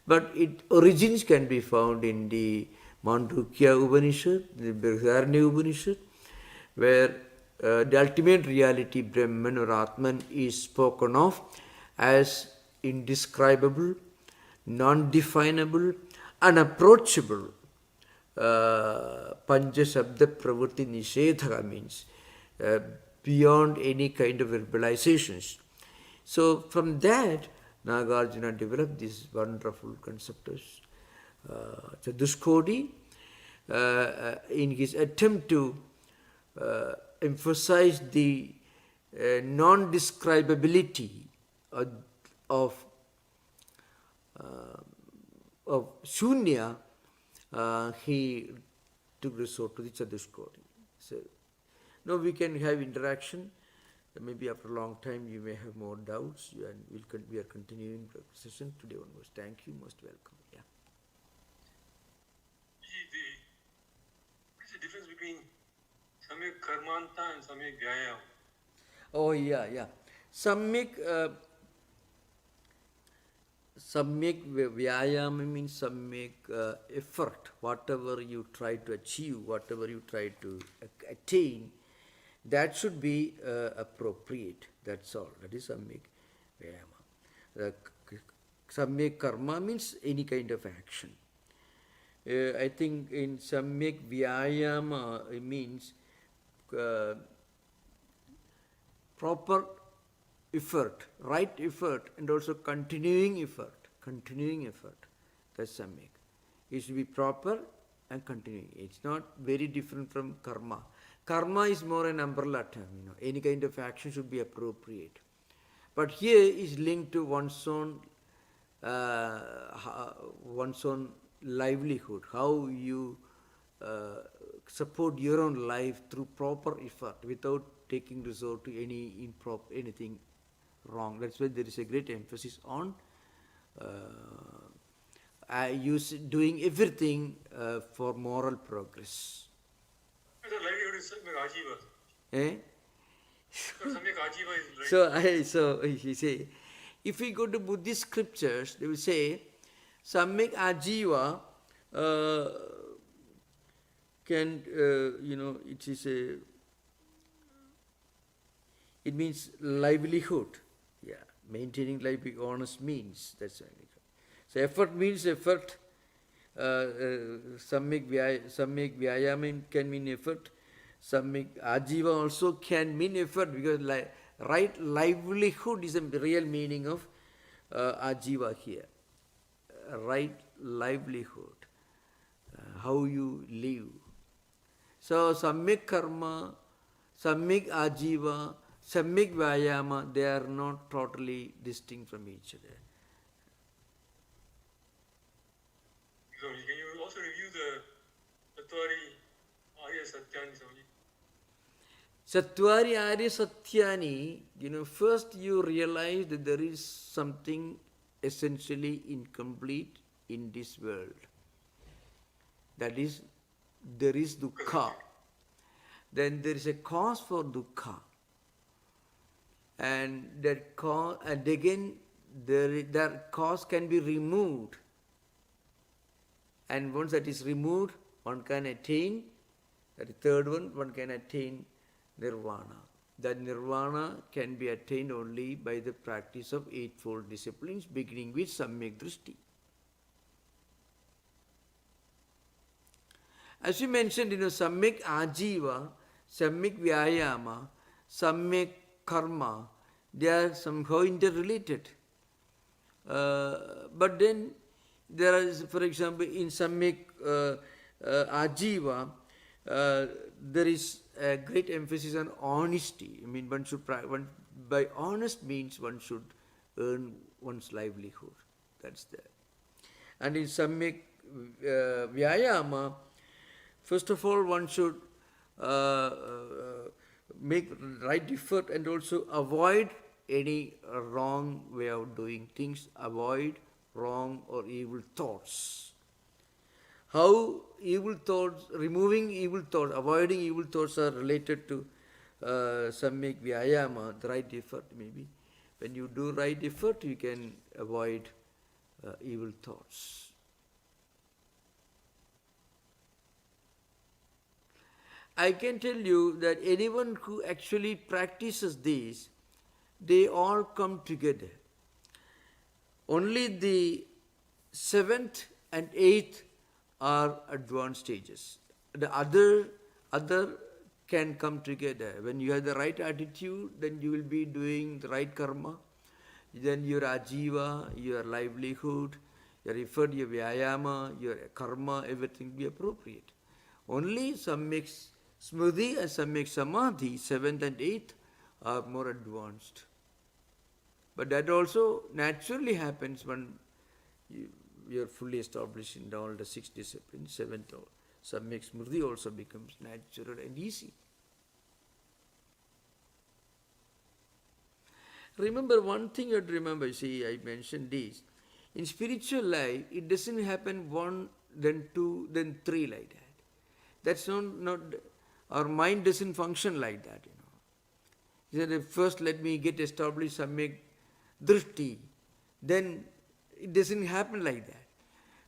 But its origins can be found in the Mandukya Upanishad, the Brihadaranyaka Upanishad, where the ultimate reality, Brahman or Atman, is spoken of as indescribable, non-definable, unapproachable. Pancha Shabda Pravritti Nishedhaka means beyond any kind of verbalizations. So from that, Nagarjuna developed this wonderful concept of Catuskoti in his attempt to emphasize the non-describability of Shunya. He took resort to the Catuskoti. So now we can have interaction. Maybe after a long time you may have more doubts, and we are continuing the session today onwards. Thank you, most welcome. Yeah. What is the difference between Samyak Karmanta and Samyak Vyayam? Oh yeah. Samyak Vyayama means samyak effort. Whatever you try to achieve, whatever you try to attain, that should be appropriate. That's all. That is samyak Vyayama. Samyak Karma means any kind of action. I think in Samyak Vyayama it means proper effort, right effort, and also continuing effort. That's samyak. It should be proper and continuing. It's not very different from karma. Karma is more an umbrella term. Any kind of action should be appropriate. But here is linked to one's own livelihood. How you support your own life through proper effort without taking resort to anything wrong. That's why there is a great emphasis on doing everything for moral progress. Livelihood is Samyak Ajiva. Eh? Samyak Ajiva is right. So he say, if we go to Buddhist scriptures, they will say Samyak Ajiva can it means livelihood. Yeah, maintaining life with honest means. That's what I. So effort means effort. Samyak Vyayama can mean effort. Samyak Ajiva also can mean effort, because right livelihood is the real meaning of Ajiva here. Right livelihood. How you live. So Samyak Karma, Samyak Ajiva, Samyak Vayama, they are not totally distinct from each other. So can you also review the Tattvari Arya Satyani, Swami? Sattvari Arya Satyani, first you realize that there is something essentially incomplete in this world. That is, there is dukkha. Then there is a cause for dukkha. And that cause, and again, that cause can be removed. And once that is removed, one can attain, that third one can attain Nirvana. That Nirvana can be attained only by the practice of Eightfold disciplines, beginning with Samyak Drishti. As you mentioned, Samyak Ajiva, Samyak Vyayama, Samyak Karma, they are somehow interrelated. But then there is, for example, in Samyak Ajiva, there is a great emphasis on honesty. I mean, by honest means one should earn one's livelihood. That's there. And in Samyak Vyayama, first of all, one should make right effort and also avoid any wrong way of doing things, avoid wrong or evil thoughts. How evil thoughts, removing evil thoughts, avoiding evil thoughts are related to Samyak Vyayama, the right effort maybe. When you do right effort, you can avoid evil thoughts. I can tell you that anyone who actually practices this, they all come together. Only the 7th and 8th are advanced stages. The other can come together. When you have the right attitude, then you will be doing the right karma. Then your ajiva, your livelihood, your effort, your vyayama, your karma, everything will be appropriate. Only Samyak Smriti and Samyak Samadhi, 7th and 8th, are more advanced. But that also naturally happens when you are fully established in all the 6 disciplines. 7th Samyak Smriti also becomes natural and easy. Remember one thing you have to remember, see, I mentioned this. In spiritual life, it doesn't happen 1, then 2, then 3 like that. That's not our mind doesn't function like that, He said, first let me get established Samyak Drishti. Then it doesn't happen like that.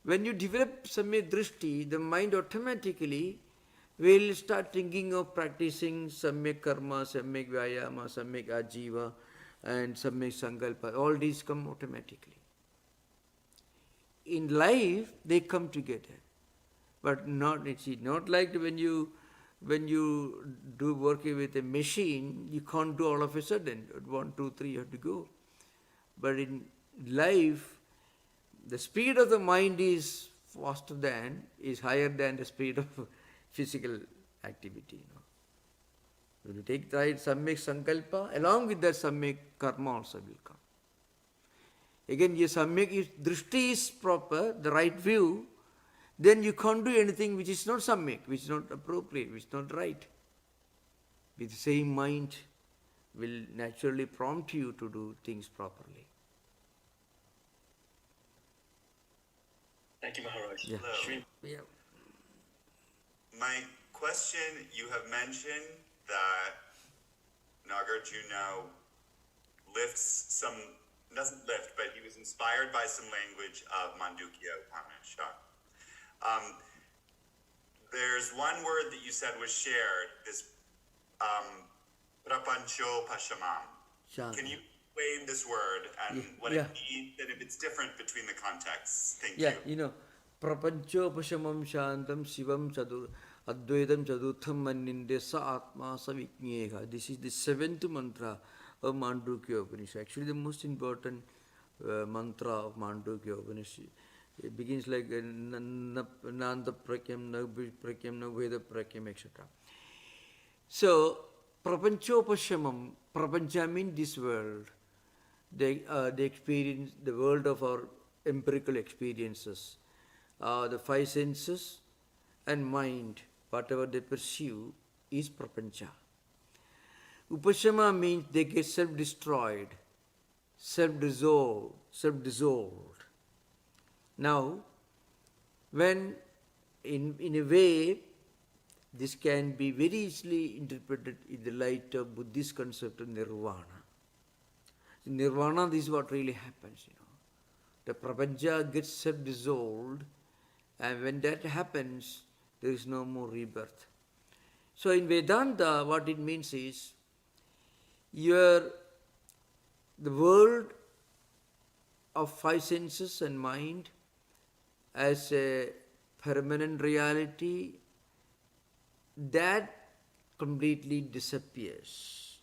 When you develop Samyak Drishti, the mind automatically will start thinking of practicing Samyak Karma, Samyak Vyayama, Samyak Ajiva, and Samyak Sankalpa. All these come automatically. In life, they come together. But not like when you do working with a machine, you can't do all of a sudden. 1, 2, 3, you have to go. But in life, the speed of the mind is higher than the speed of physical activity. When you take the right Samyak Sankalpa, along with that Samyak Karma also will come. Again, your Samyak Drishti is proper, the right view, then you can't do anything which is not Samyak, which is not appropriate, which is not right. With the same mind will naturally prompt you to do things properly. Thank you, Maharaj. Yeah. Hello. Yeah. My question, you have mentioned that Nagarjuna doesn't lift, but he was inspired by some language of Mandukya Upanishad. There's one word that you said was shared, this prapancho pashamam. Can you explain this word and what it means and if it's different between the contexts? Thank you. Prapancho pashamam shantam shivam advaitam chadutham maninde sa atma sa vijñeha. This is the 7th mantra of Mandukya Upanishad. Actually the most important mantra of Mandukya Upanishad. It begins like Nanda Prakyam, Nabhi Prakyam, Naveda Prakyam, etc. So, Prapanchopashamam, Prapancha means this world, the experience, the world of our empirical experiences, the five senses and mind, whatever they perceive, is Prapancha. Upashama means they get self-destroyed, self-dissolved. Now, when in a way, this can be very easily interpreted in the light of Buddhist concept of Nirvana. In Nirvana, this is what really happens, The Prapancha gets self-dissolved, and when that happens, there is no more rebirth. So in Vedanta, what it means is, the world of five senses and mind as a permanent reality, that completely disappears.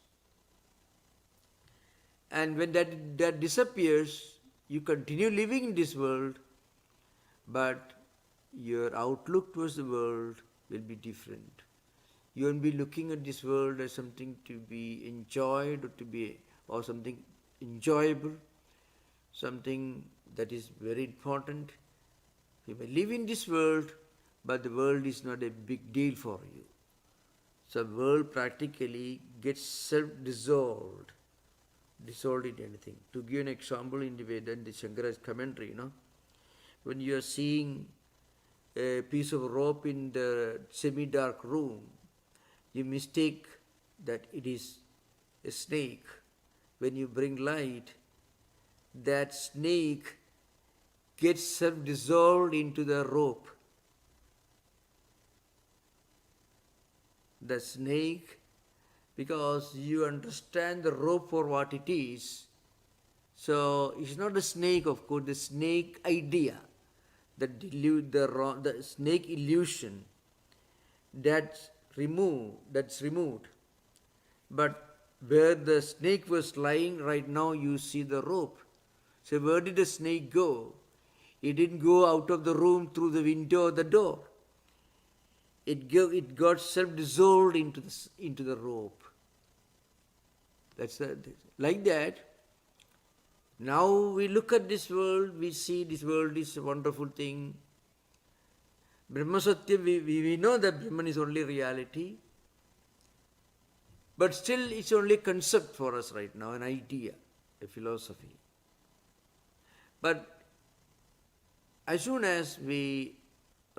And when that disappears, you continue living in this world, but your outlook towards the world will be different. You won't be looking at this world as something to be enjoyed or something enjoyable, something that is very important. You may live in this world, but the world is not a big deal for you. So the world practically gets dissolved into anything. To give an example in the Vedanta, Shankara's commentary, when you are seeing a piece of rope in the semi-dark room, you mistake that it is a snake. When you bring light, that snake gets self-dissolved into the rope. The snake, because you understand the rope for what it is, so it's not a snake, of course, the snake idea, the snake illusion, that's removed. But where the snake was lying, right now you see the rope. So where did the snake go? It didn't go out of the room through the window or the door. It got self-dissolved into the rope. Like that. Now we look at this world, we see this world is a wonderful thing. Brahma Satya, we know that Brahman is only reality. But still it's only a concept for us right now, an idea, a philosophy. But as soon as we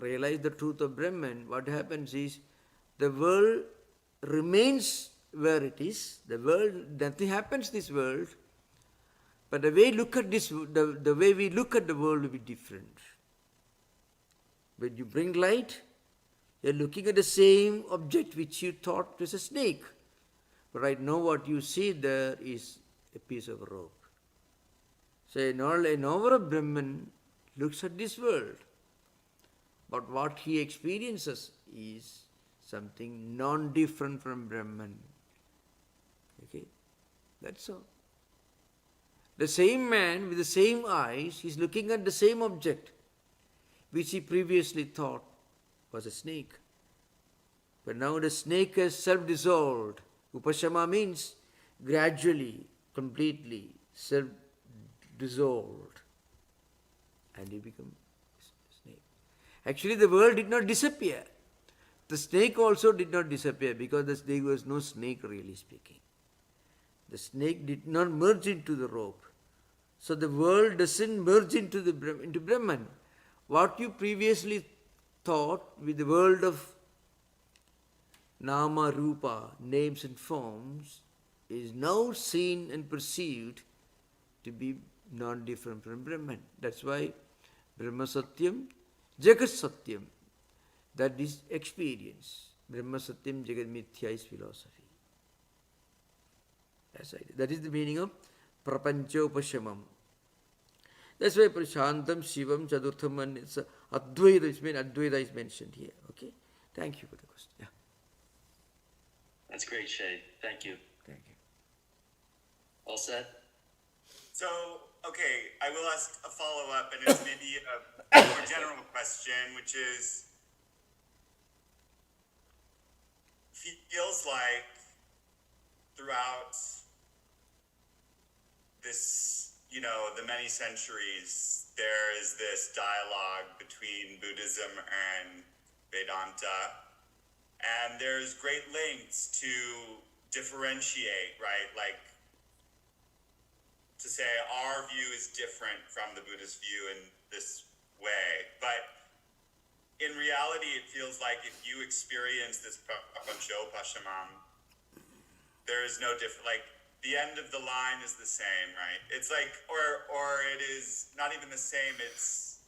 realize the truth of Brahman, what happens is the world remains where it is. The world, nothing happens to this world, but the way we look at the world will be different. When you bring light, you are looking at the same object which you thought was a snake. But right now what you see there is a piece of rope. So an hour of Brahman looks at this world, but what he experiences is something non-different from Brahman. Okay, that's all. The same man with the same eyes is looking at the same object which he previously thought was a snake. But now the snake has self-dissolved. Upashama means gradually, completely self-dissolved, and you become a snake. Actually, the world did not disappear. The snake also did not disappear because there was no snake, really speaking. The snake did not merge into the rope. So the world doesn't merge into Brahman. What you previously thought with the world of Nama, Rupa, names and forms, is now seen and perceived to be non-different from Brahman. That's why Brahma Satyam, Jagat Satyam, that is experience. Brahma Satyam, Jagat Mithya is philosophy. That is the meaning of Prapanchopashamam. That's why Prashantam, Shivam, Chaturtham, and Advaita is mentioned here. Okay? Thank you for the question. Yeah. That's great, Shay. Thank you. Thank you. All set? So, Okay, I will ask a follow-up, and it's maybe a more general question, which is, feels like throughout this, the many centuries, there is this dialogue between Buddhism and Vedanta, and there's great lengths to differentiate, right? Like, to say our view is different from the Buddhist view in this way. But in reality, it feels like if you experience this prapancho pashamam, there is no different, like, the end of the line is the same, right? It's like, or it is not even the same, it's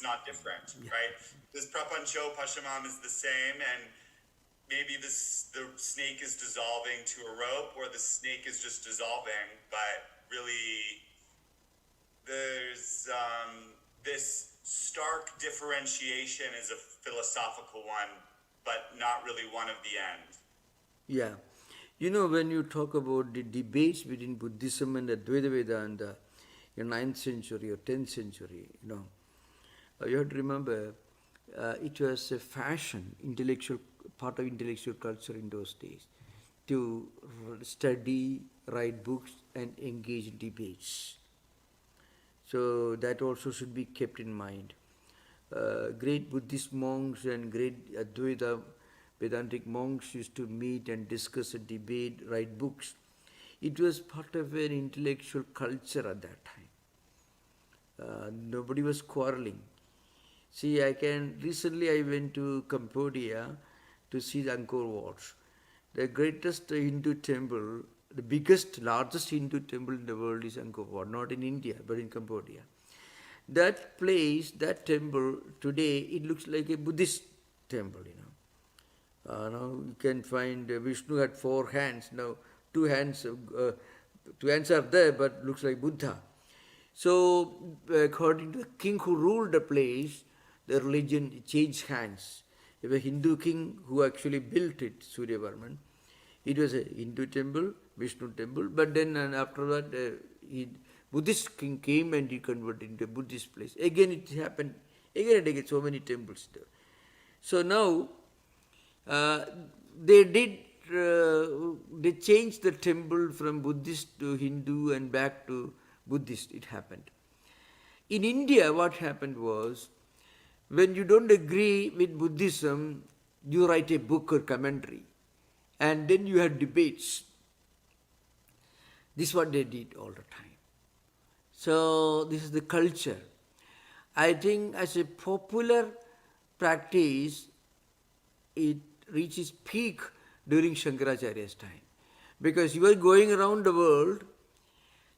not different, right? This prapancho pashamam is the same, and maybe the snake is dissolving to a rope, or the snake is just dissolving, but really there's this stark differentiation is a philosophical one, but not really one of the end. Yeah. When you talk about the debates between Buddhism and Advaita Vedanta in 9th century or 10th century, you have to remember it was a fashion, part of intellectual culture in those days, to study, write books, and engage in debates. So that also should be kept in mind. Great Buddhist monks and great Advaita Vedantic monks used to meet and discuss and debate, write books. It was part of an intellectual culture at that time. Nobody was quarreling. See, recently I went to Cambodia to see the Angkor Wat. The greatest Hindu temple, the biggest, largest Hindu temple in the world is Angkor Wat, not in India, but in Cambodia. That place, that temple, today, it looks like a Buddhist temple, now you can find Vishnu had 4 hands, now 2 hands are there, but looks like Buddha. So, according to the king who ruled the place, the religion changed hands. There was a Hindu king who actually built it, Suryavarman. It was a Hindu temple, Vishnu temple, but then and after that, Buddhist king came and he converted into a Buddhist place. Again, it happened, again and again, so many temples there. So now, they changed the temple from Buddhist to Hindu and back to Buddhist, it happened. In India, what happened was, when you don't agree with Buddhism, you write a book or commentary, and then you have debates. This is what they did all the time. So, this is the culture. I think as a popular practice, it reaches peak during Shankaracharya's time. Because you are going around the world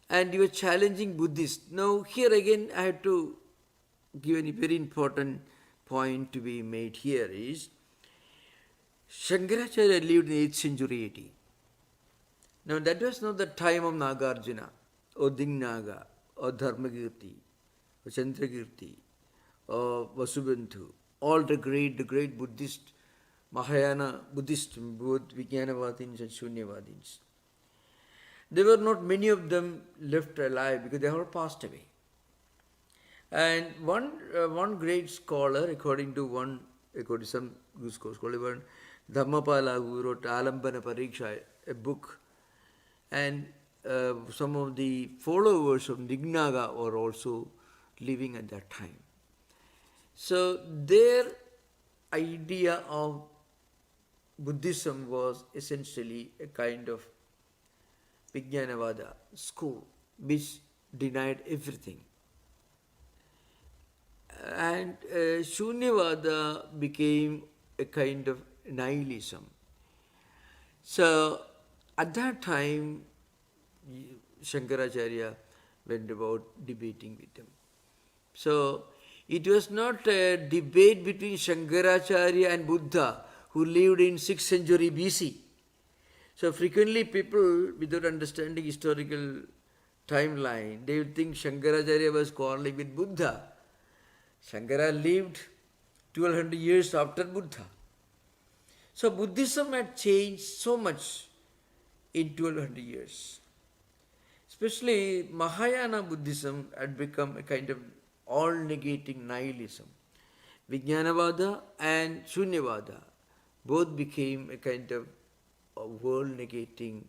and you are challenging Buddhists. Now, here again, I have to give a very important point to be made here is, Shankaracharya lived in 8th century AD. Now, that was not the time of Nagarjuna, or Dingnaga, or Dharmakirti, or Chandrakirti, or Vasubandhu, all the great Buddhist, Mahayana Buddhist, both Vijnanavadins and Shunyavadins. There were not many of them left alive because they all passed away. And one great scholar, according to some good scholar, Dhammapala, who wrote Alambana Pariksha, a book, and some of the followers of Dignaga were also living at that time. So their idea of Buddhism was essentially a kind of Vijnanavada school which denied everything. And Shunyavada became a kind of nihilism. So at that time, Shankaracharya went about debating with them. So it was not a debate between Shankaracharya and Buddha, who lived in 6th century BC. So frequently people, without understanding historical timeline, they would think Shankaracharya was quarreling with Buddha. Shankara lived 1200 years after Buddha. So Buddhism had changed so much in 1200 years. especially Mahayana Buddhism had become a kind of all-negating nihilism. Vijnanavada and Shunyavada both became a kind of world-negating,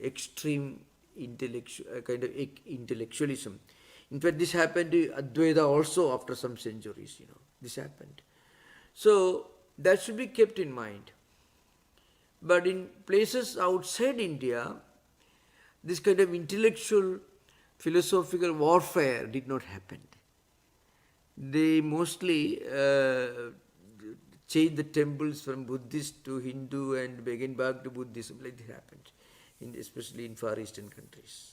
extreme kind of intellectualism. In fact, this happened to Advaita also after some centuries. This happened. So that should be kept in mind. But in places outside India, this kind of intellectual, philosophical warfare did not happen. They mostly changed the temples from Buddhist to Hindu and again back to Buddhism, like this happened, especially in Far Eastern countries.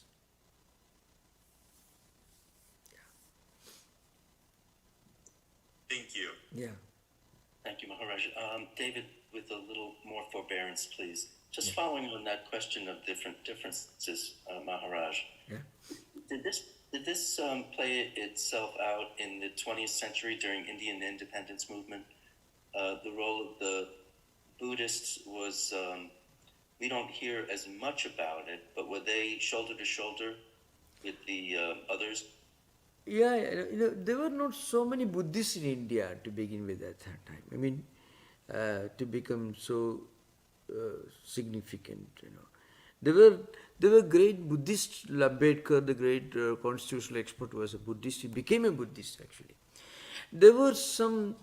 Thank you. Yeah. Thank you, Maharaj. David, with a little more forbearance, please. Just following on that question of differences, Maharaj. Yeah. Did this play itself out in the 20th century during Indian independence movement? The role of the Buddhists was, we don't hear as much about it, but were they shoulder to shoulder with the others? Yeah, there were not so many Buddhists in India to begin with at that time. I mean, to become so significant. There were great Buddhists. Ambedkar, the great constitutional expert, was a Buddhist. He became a Buddhist actually. There were some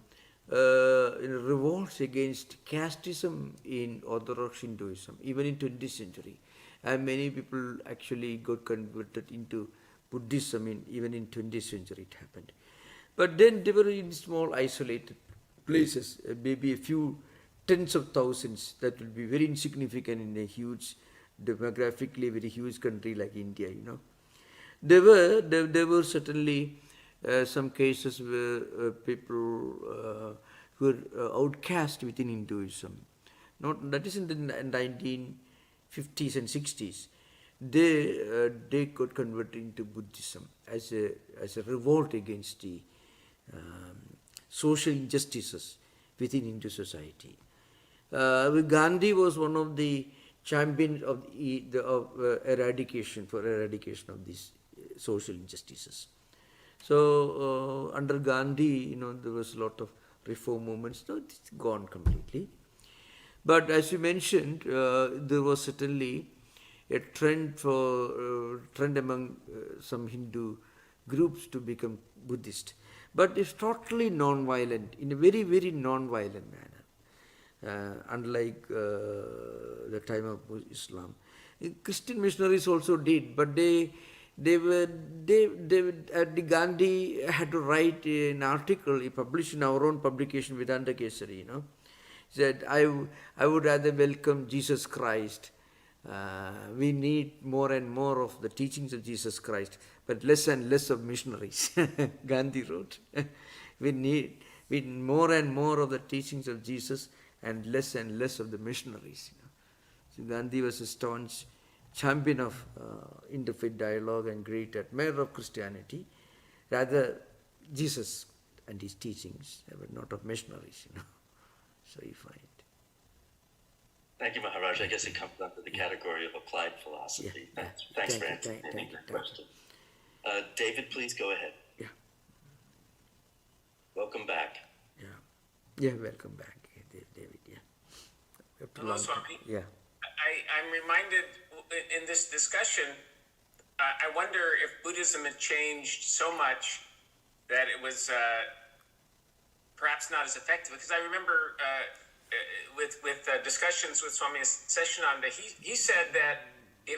revolts against casteism in Orthodox Hinduism, even in 20th century, and many people actually got converted into Buddhism even in 20th century it happened. But then they were in small isolated places, maybe a few tens of thousands, that will be very insignificant in a huge, demographically very huge country like India, There were certainly some cases where people were outcast within Hinduism. That is in the 1950s and 60s. They got converted into Buddhism as a revolt against the social injustices within Hindu society. Gandhi was one of the champions of eradication of these social injustices. So under Gandhi, there was a lot of reform movements. So it's gone completely. But as you mentioned, there was certainly a trend among some Hindu groups to become Buddhist. But it's totally non-violent, in a very, very non-violent manner, unlike the time of Islam. Christian missionaries also did, but Gandhi had to write an article he published in our own publication, Vedanta Kesari, He said, I would rather welcome Jesus Christ. We need more and more of the teachings of Jesus Christ, but less and less of missionaries. Gandhi wrote, we need more and more of the teachings of Jesus and less of the missionaries. So Gandhi was a staunch champion of interfaith dialogue and great admirer of Christianity, rather Jesus and his teachings, but not of missionaries. So you find. Thank you, Maharaj. I guess it comes under the category of applied philosophy. Yeah. Thanks for answering that question. David, please go ahead. Yeah. Welcome back. Yeah, welcome back, David. Yeah. Hello, Swami. Yeah. I'm reminded in this discussion, I wonder if Buddhism had changed so much that it was perhaps not as effective. Because I remember with discussions with Swami Sat-Chit-Ananda, he said that he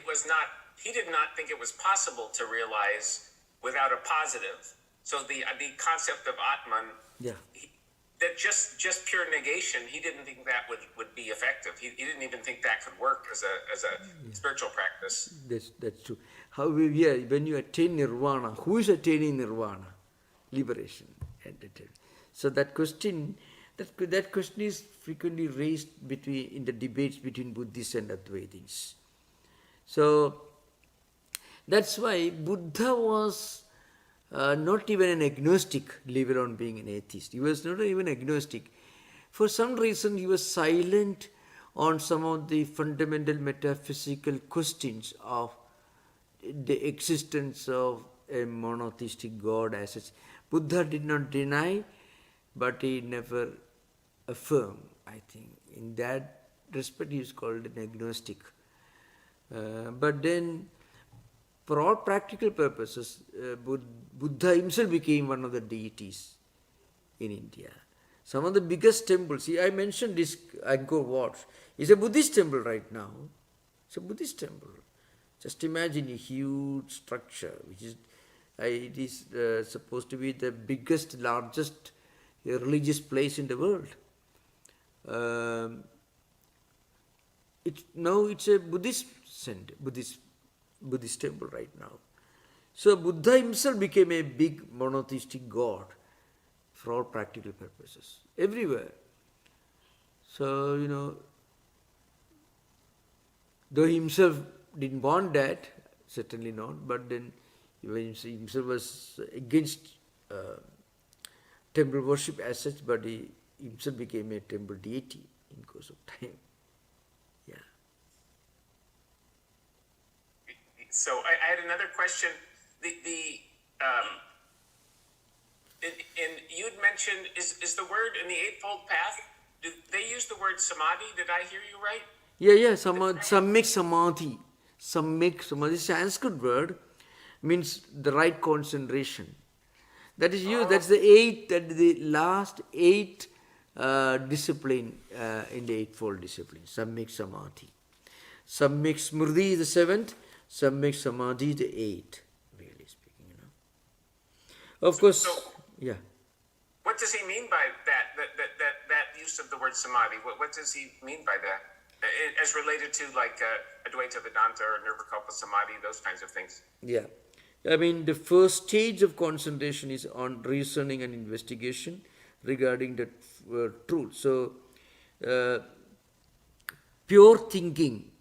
did not think it was possible to realize without a positive. So the concept of Atman, that just pure negation, he didn't think that would be effective. He didn't even think that could work as a spiritual practice. That's true. However, when you attain Nirvana, who is attaining Nirvana? Liberation. So that question is frequently raised in the debates between Buddhists and Advaitins. So that's why Buddha was not even an agnostic, leave alone being an atheist. He was not even agnostic. For some reason, he was silent on some of the fundamental metaphysical questions of the existence of a monotheistic God as such. Buddha did not deny, but he never affirmed, I think. In that respect, he is called an agnostic. But then, for all practical purposes, Buddha himself became one of the deities in India. Some of the biggest temples, see, I mentioned this Angkor Wat. It's a Buddhist temple right now. It's a Buddhist temple. Just imagine a huge structure, which is, it is supposed to be the biggest, largest religious place in the world. Now it's a Buddhist center, Buddhist temple right now. So Buddha himself became a big monotheistic God for all practical purposes, everywhere. So, though he himself didn't want that, certainly not, but then he himself was against temple worship as such, but he himself became a temple deity in course of time. Yeah. So I had another question. You'd mentioned, is the word in the Eightfold Path, do they use the word samadhi? Did I hear you right? Yeah, Samyak Samadhi. Samyak Samadhi, Sanskrit word, means the right concentration. That is used, that's the last eight discipline in the Eightfold discipline, Samyak Samadhi. Samyak Smriti is the seventh, Samyak Samadhi is the eighth, really speaking, Of course, yeah. What does he mean by that use of the word samadhi? What does he mean by that? As related to like Advaita Vedanta or Nirvikalpa Samadhi, those kinds of things. Yeah. I mean, the first stage of concentration is on reasoning and investigation regarding the truth. So, pure thinking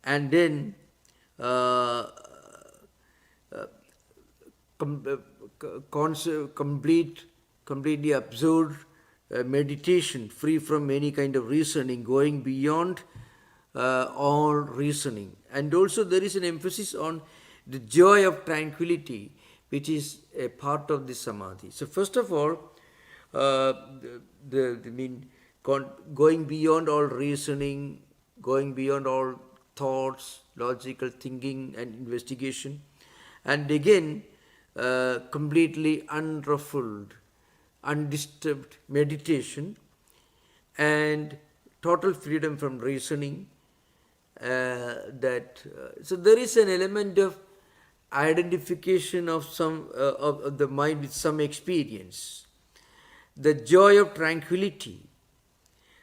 and then completely absorbed meditation, free from any kind of reasoning, going beyond all reasoning. And also there is an emphasis on the joy of tranquility, which is a part of the samadhi. So first of all, going beyond all reasoning, going beyond all thoughts, logical thinking and investigation, and again completely unruffled, undisturbed meditation and total freedom from reasoning. So there is an element of identification of some of the mind with some experience. The joy of tranquility.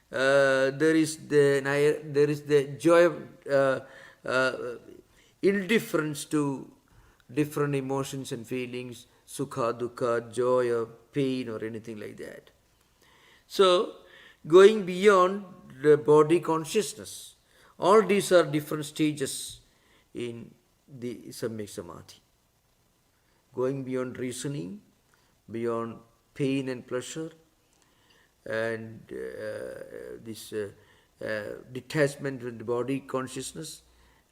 There is the joy of indifference to different emotions and feelings, sukha, dukkha, joy or pain or anything like that. So, going beyond the body consciousness. All these are different stages in the Samyak Samadhi. Going beyond reasoning, beyond pain and pleasure, and this detachment with the body consciousness,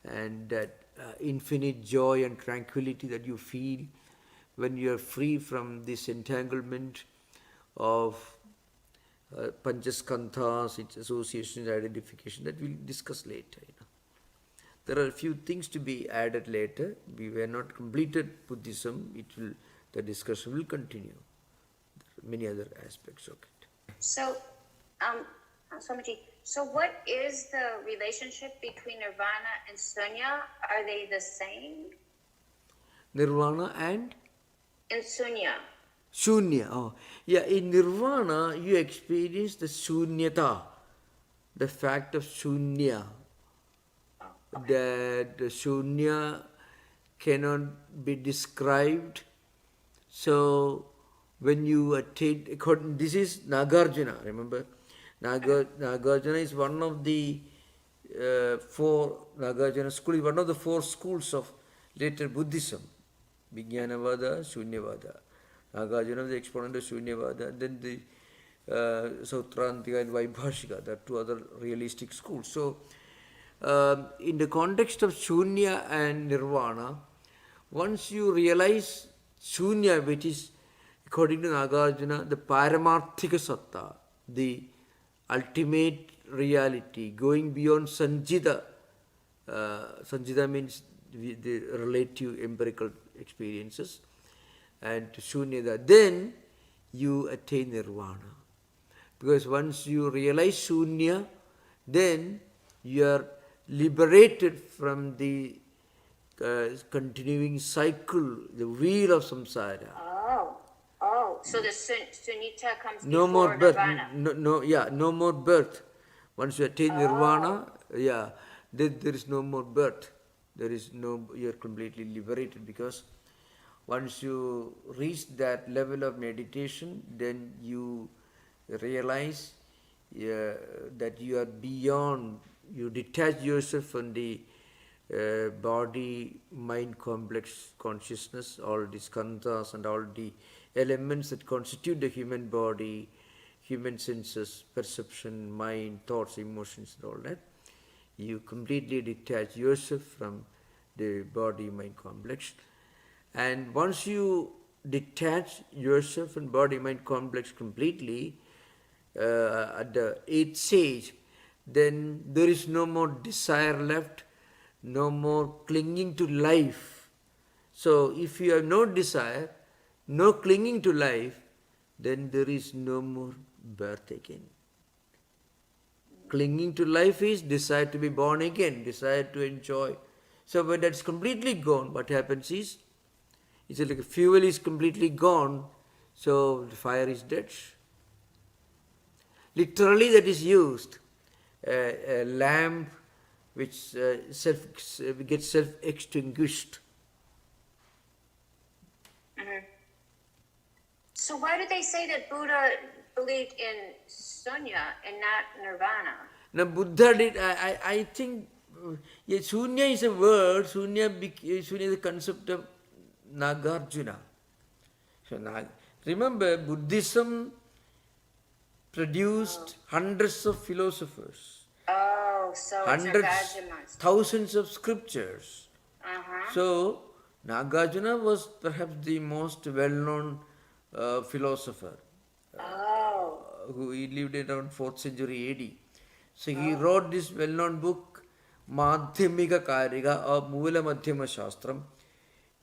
and that infinite joy and tranquility that you feel when you are free from this entanglement of Panchaskandhas, its association and identification, that we'll discuss later. There are a few things to be added later. We were not completed Buddhism. The discussion will continue. There are many other aspects of it. So, Swamiji, so what is the relationship between Nirvana and Sunya? Are they the same? Nirvana and Sunya. Shunya. Oh, yeah. In Nirvana, you experience the Sunyata, the fact of Shunya. That the Shunya cannot be described. So, when you attain, this is Nagarjuna, remember? Nagarjuna is one of the Nagarjuna school is one of the four schools of later Buddhism. Vijnanavada, Shunyavada. Nagarjuna, the exponent of Shunyavada, then the Sautrantika and Vaibhashika, there are two other realistic schools. So, in the context of Shunya and Nirvana, once you realize Shunya, which is according to Nagarjuna, the Paramarthika Satta, the ultimate reality, going beyond Sanjita. Sanjita means the relative empirical experiences, and Shunyada, then you attain Nirvana. Because once you realize Shunya, then you are liberated from the continuing cycle, the wheel of samsara. So the sunyata comes No before more birth. nirvana. No more birth. Once you attain nirvana, then there is no more birth. You are completely liberated, because once you reach that level of meditation, then you realize that you are beyond, you detach yourself from the body, mind complex consciousness, all the skandhas and all the elements that constitute the human body, human senses, perception, mind, thoughts, emotions, and all that. You completely detach yourself from the body, mind complex. And once you detach yourself from body, mind complex completely, at the 8th stage, then there is no more desire left, no more clinging to life. So if you have no desire, no clinging to life, then there is no more birth again. Clinging to life is desire to be born again, desire to enjoy. So when that's completely gone, what happens is, it's like fuel is completely gone, so the fire is dead. Literally that is used. A lamp which gets self-extinguished. So why do they say that Buddha believed in sunya and not nirvana? Now Buddha did, I think, Shunya is a word, Shunya is the concept of Nagarjuna. So remember, Buddhism produced hundreds of philosophers. So Hundreds, it's Nagarjuna's. thousands of scriptures. So Nagarjuna was perhaps the most well-known philosopher who he lived around 4th century AD. So he wrote this well-known book, Madhyamika Karika or Mula Madhyama Shastram,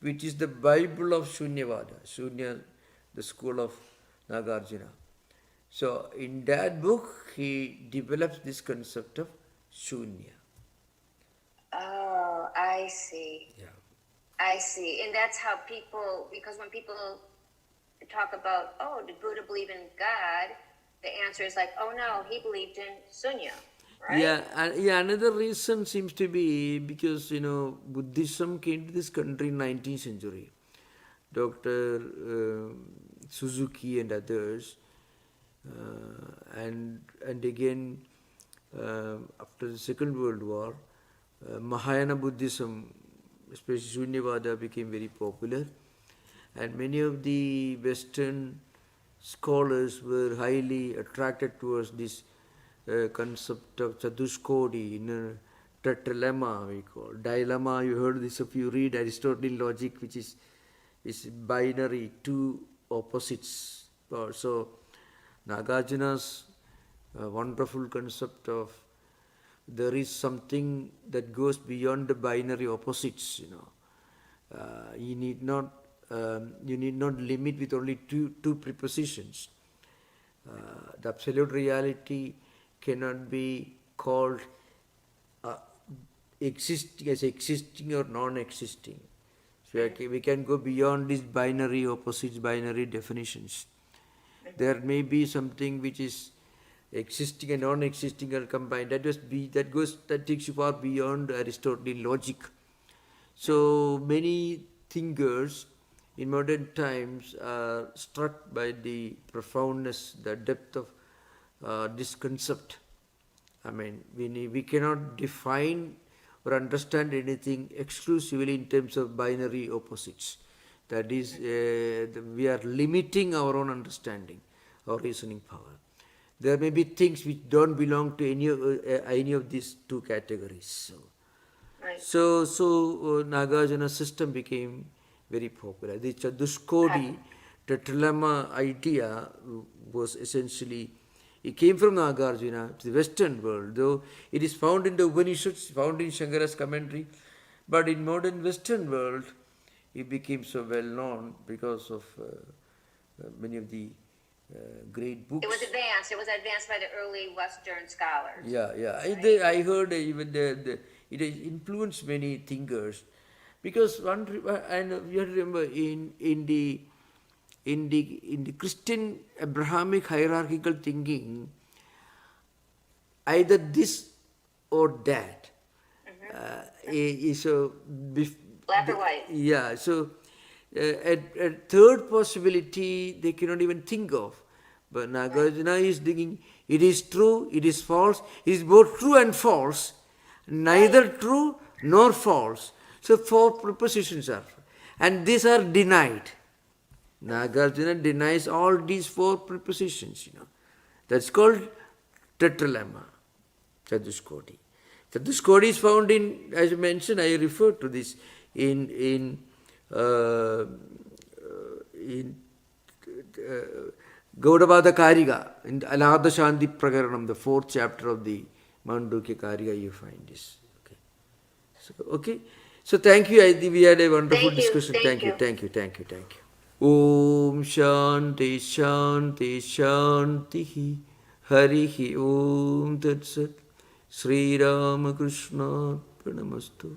which is the Bible of Shunyavada, Shunya, the school of Nagarjuna. So in that book, he develops this concept of Shunya. Oh, I see. Yeah. I see. And that's how people, because when people talk about, oh, did Buddha believe in God? The answer is like, oh no, he believed in sunya, right? Yeah, and another reason seems to be because, Buddhism came to this country in 19th century. Dr. Suzuki and others, and again, after the Second World War, Mahayana Buddhism, especially Shunyavada, became very popular, and many of the Western scholars were highly attracted towards this concept of Catuskoti, tetralemma we call. Dilemma, you heard this if you read Aristotelian logic, which is binary, two opposites. So Nagarjuna's wonderful concept of there is something that goes beyond the binary opposites. You need not limit with only two prepositions. The absolute reality cannot be called existing or non-existing. So we can go beyond these binary opposites, binary definitions. There may be something which is existing and non-existing are combined. That takes you far beyond Aristotelian logic. So many thinkers in modern times are struck by the profoundness, the depth of this concept. I mean, we cannot define or understand anything exclusively in terms of binary opposites. That is, we are limiting our own understanding, our reasoning power. there may be things which don't belong to any of these two categories. Right. So Nagarjuna's system became very popular. The Catuskoti, the trilemma idea was essentially, it came from Nagarjuna to the Western world, though it is found in the Upanishads, found in Shankara's commentary, but in modern Western world, it became so well known because of many of the great books. It was advanced. It was advanced by the early Western scholars. Yeah. I heard even it has influenced many thinkers, because and you have to remember in the Christian Abrahamic hierarchical thinking, either this or that. So Black or white. yeah, so a third possibility they cannot even think of. But Nagarjuna is thinking, it is true, it is false, it is both true and false, neither true nor false. So four propositions are, and these are denied. Nagarjuna denies all these four propositions, That's called tetralemma, Catuskoti. Catuskoti is found in, as you mentioned, I referred to this in Gaudavada Kariga, in Alahada Shanti Prakaranam, the 4th chapter of the Mandukya Kariga, you find this. Okay. So thank you. I think we had a wonderful discussion. Thank you. Om Shanti Shanti Shanti Harihi Om Tat Sat Sri Ramakrishna Pranamastu.